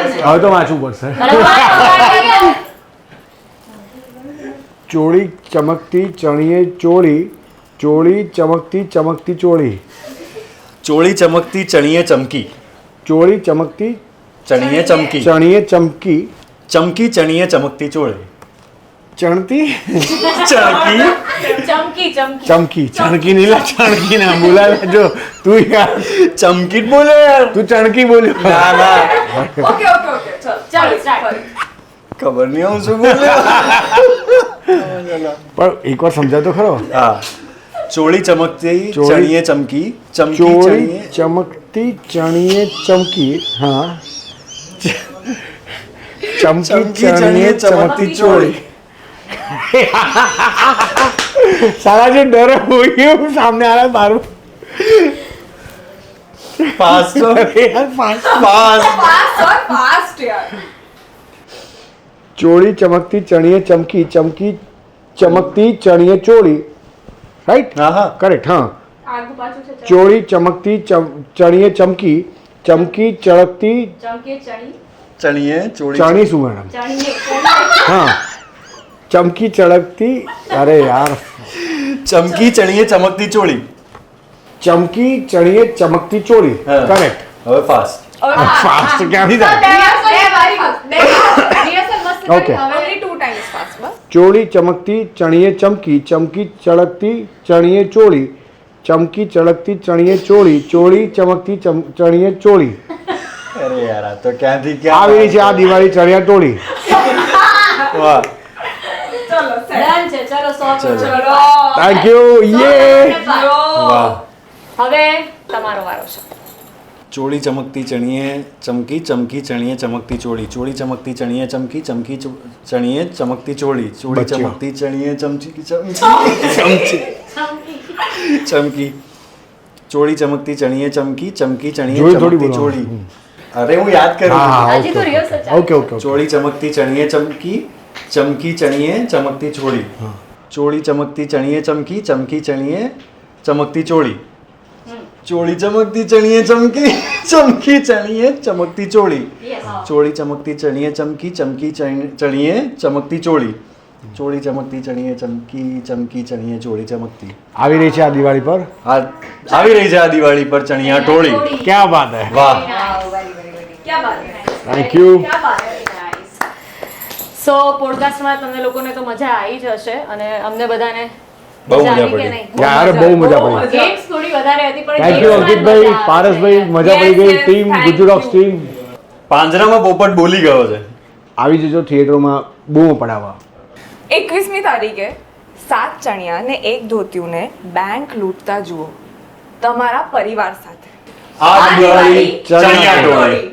ને હવે તો વાંચવું પડશે ચોળી ચમકતી ચણીએ ચોળી ચોળી ચમકતી ચમકતી ચોળી ચોળી ચમકતી ચણીએ ચમકી ચોળી ચમકતી ચણીએ ચમકી ચણીએ ચમકી ચમકી ચણીએ ચમકતી ચોળી ચણતી ચણકી ચમકી ચમકી ચમકી ચણકી નહીં લા ચણકી ના બોલાવે જો તું યાર ચમકી જ બોલે યાર તું ચણકી બોલ્યો ના ના ઓકે ઓકે ઓકે ચલો ચાલો સ્ટાર્ટ ખબર નહીં હું શું બોલ્યો પણ એકવાર સમજાય તો ખરો હા ચોળી ચમકતી ચોળી- ચણીએ ચમકી ચમકી ચોળી ચણીએ ચમકતી ચણીએ ચમકી હા ચમકી ચણીએ ચમકતી ચોળી સારા जो डर हुई है वो सामने आ रहा है मारू ફાસ્ટ यार पाँच ફાસ્ટ ફાસ્ટ સર ફાસ્ટ યાર चोड़ी चमकती चढ़िए चमकी चमकी चमकती चढ़िए चोड़ी राइट હા હા करेक्ट हाँ આગુ પાછું છે चोड़ी चमकती चढ़िए चमकी चमकी चड़कती ચમકે ચણી ચણીએ ચોળી चढ़ी शू मैडम ચણીએ हाँ चमकी चड़कती अरे यार ચમકી ચણીએ ચમકતી ચોળી चमकी चढ़िए चमकती चोड़ी हाँ। करेक्ट હવે ફાસ્ટ फास्ट क्या नहीं था Okay. only 2 times fast બસ चोड़ी चमकती चढ़िए चमकी चमकी चड़कती चढ़िए चोड़ी चमकी चड़कती चढ़िए चोड़ी चोड़ी चमकती चढ़िए चोड़ी અરે યાર આ તો ક્યાંથી ક્યાં આવી રહી છે આ દિવાળી ચણિયા ટોળી વાહ ચલો સેટ ડન છે ચલો 100 ચલો. ચલો થેન્ક યુ યે વાહ હવે તમારો વારો છે ચોળી ચમકતી ચણીએ ચમકી ચમકી ચણીએ ચમકતી ચોળી ચોળી ચમકતી ચણીએ ચમકી ચમકી ચણીએ ચમકતી ચોળી ચોળી બચ્યો. ચમકતી ચણીએ ચમકી ચમકી ચમકી ચોળી ચમકતી ચણીએ ચમકી ચમકી ચણીએ જોઈ થોડી ચમકતી બોલવાનું. ચોળી અરે હું યાદ કરું હા છું. હજી તો rehearsal ચાલે. ઓકે ઓકે ચોળી ચમકતી ચણીએ ચમકી ચમકી ચણીએ ચમકતી ચોળી ચોળી ચમકતી ચણીએ ચમકી ચમકી ચણીએ ચમકતી ચોળી ચોળી ચમકતી ચણીએ ચમકી ચમકી ચણીએ ચમકતી ચોળી Yes. ચોળી ચમકતી ચણીએ ચમકી ચમકી ચણીએ ચમકતી ચોળી ચોળી ચમકતી ચણીએ ચમકી ચમકી ચણીએ ચોળી ચમકતી આવી રહી છે આ દિવાળી પર આ આવી રહી છે આ દિવાળી પર ચણિયા ટોળી ક્યાં બાત હે વાહ ક્યાં બાત હે થેન્ક યુ સો પોડકાસ્ટમાં તમને લોકોને તો મજા આવી જ હશે અને અમને બધાને બહુ મજા આવી કે પડી. નહીં? યાર બહુ મજા પડી ગેમ્સ થોડી વધારે હતી પણ થેન્ક યુ gamesમાં જ અંકિતભાઈ મજા આવે પારસભાઈ છે. મજા પડી ગઈ Yes, team thank Gujarat you. Team પાંજરામાં પોપટ બોલી ગયો છે આવી જજો થિયેટરોમાં બૂમો પડાવવા 21મી તારીખે 7 ચણિયા ને 1 ધોતિયુંને બેંક લૂંટતા જુઓ તમારા પરિવાર સાથે આ દિવાળી ચણિયા ટોળી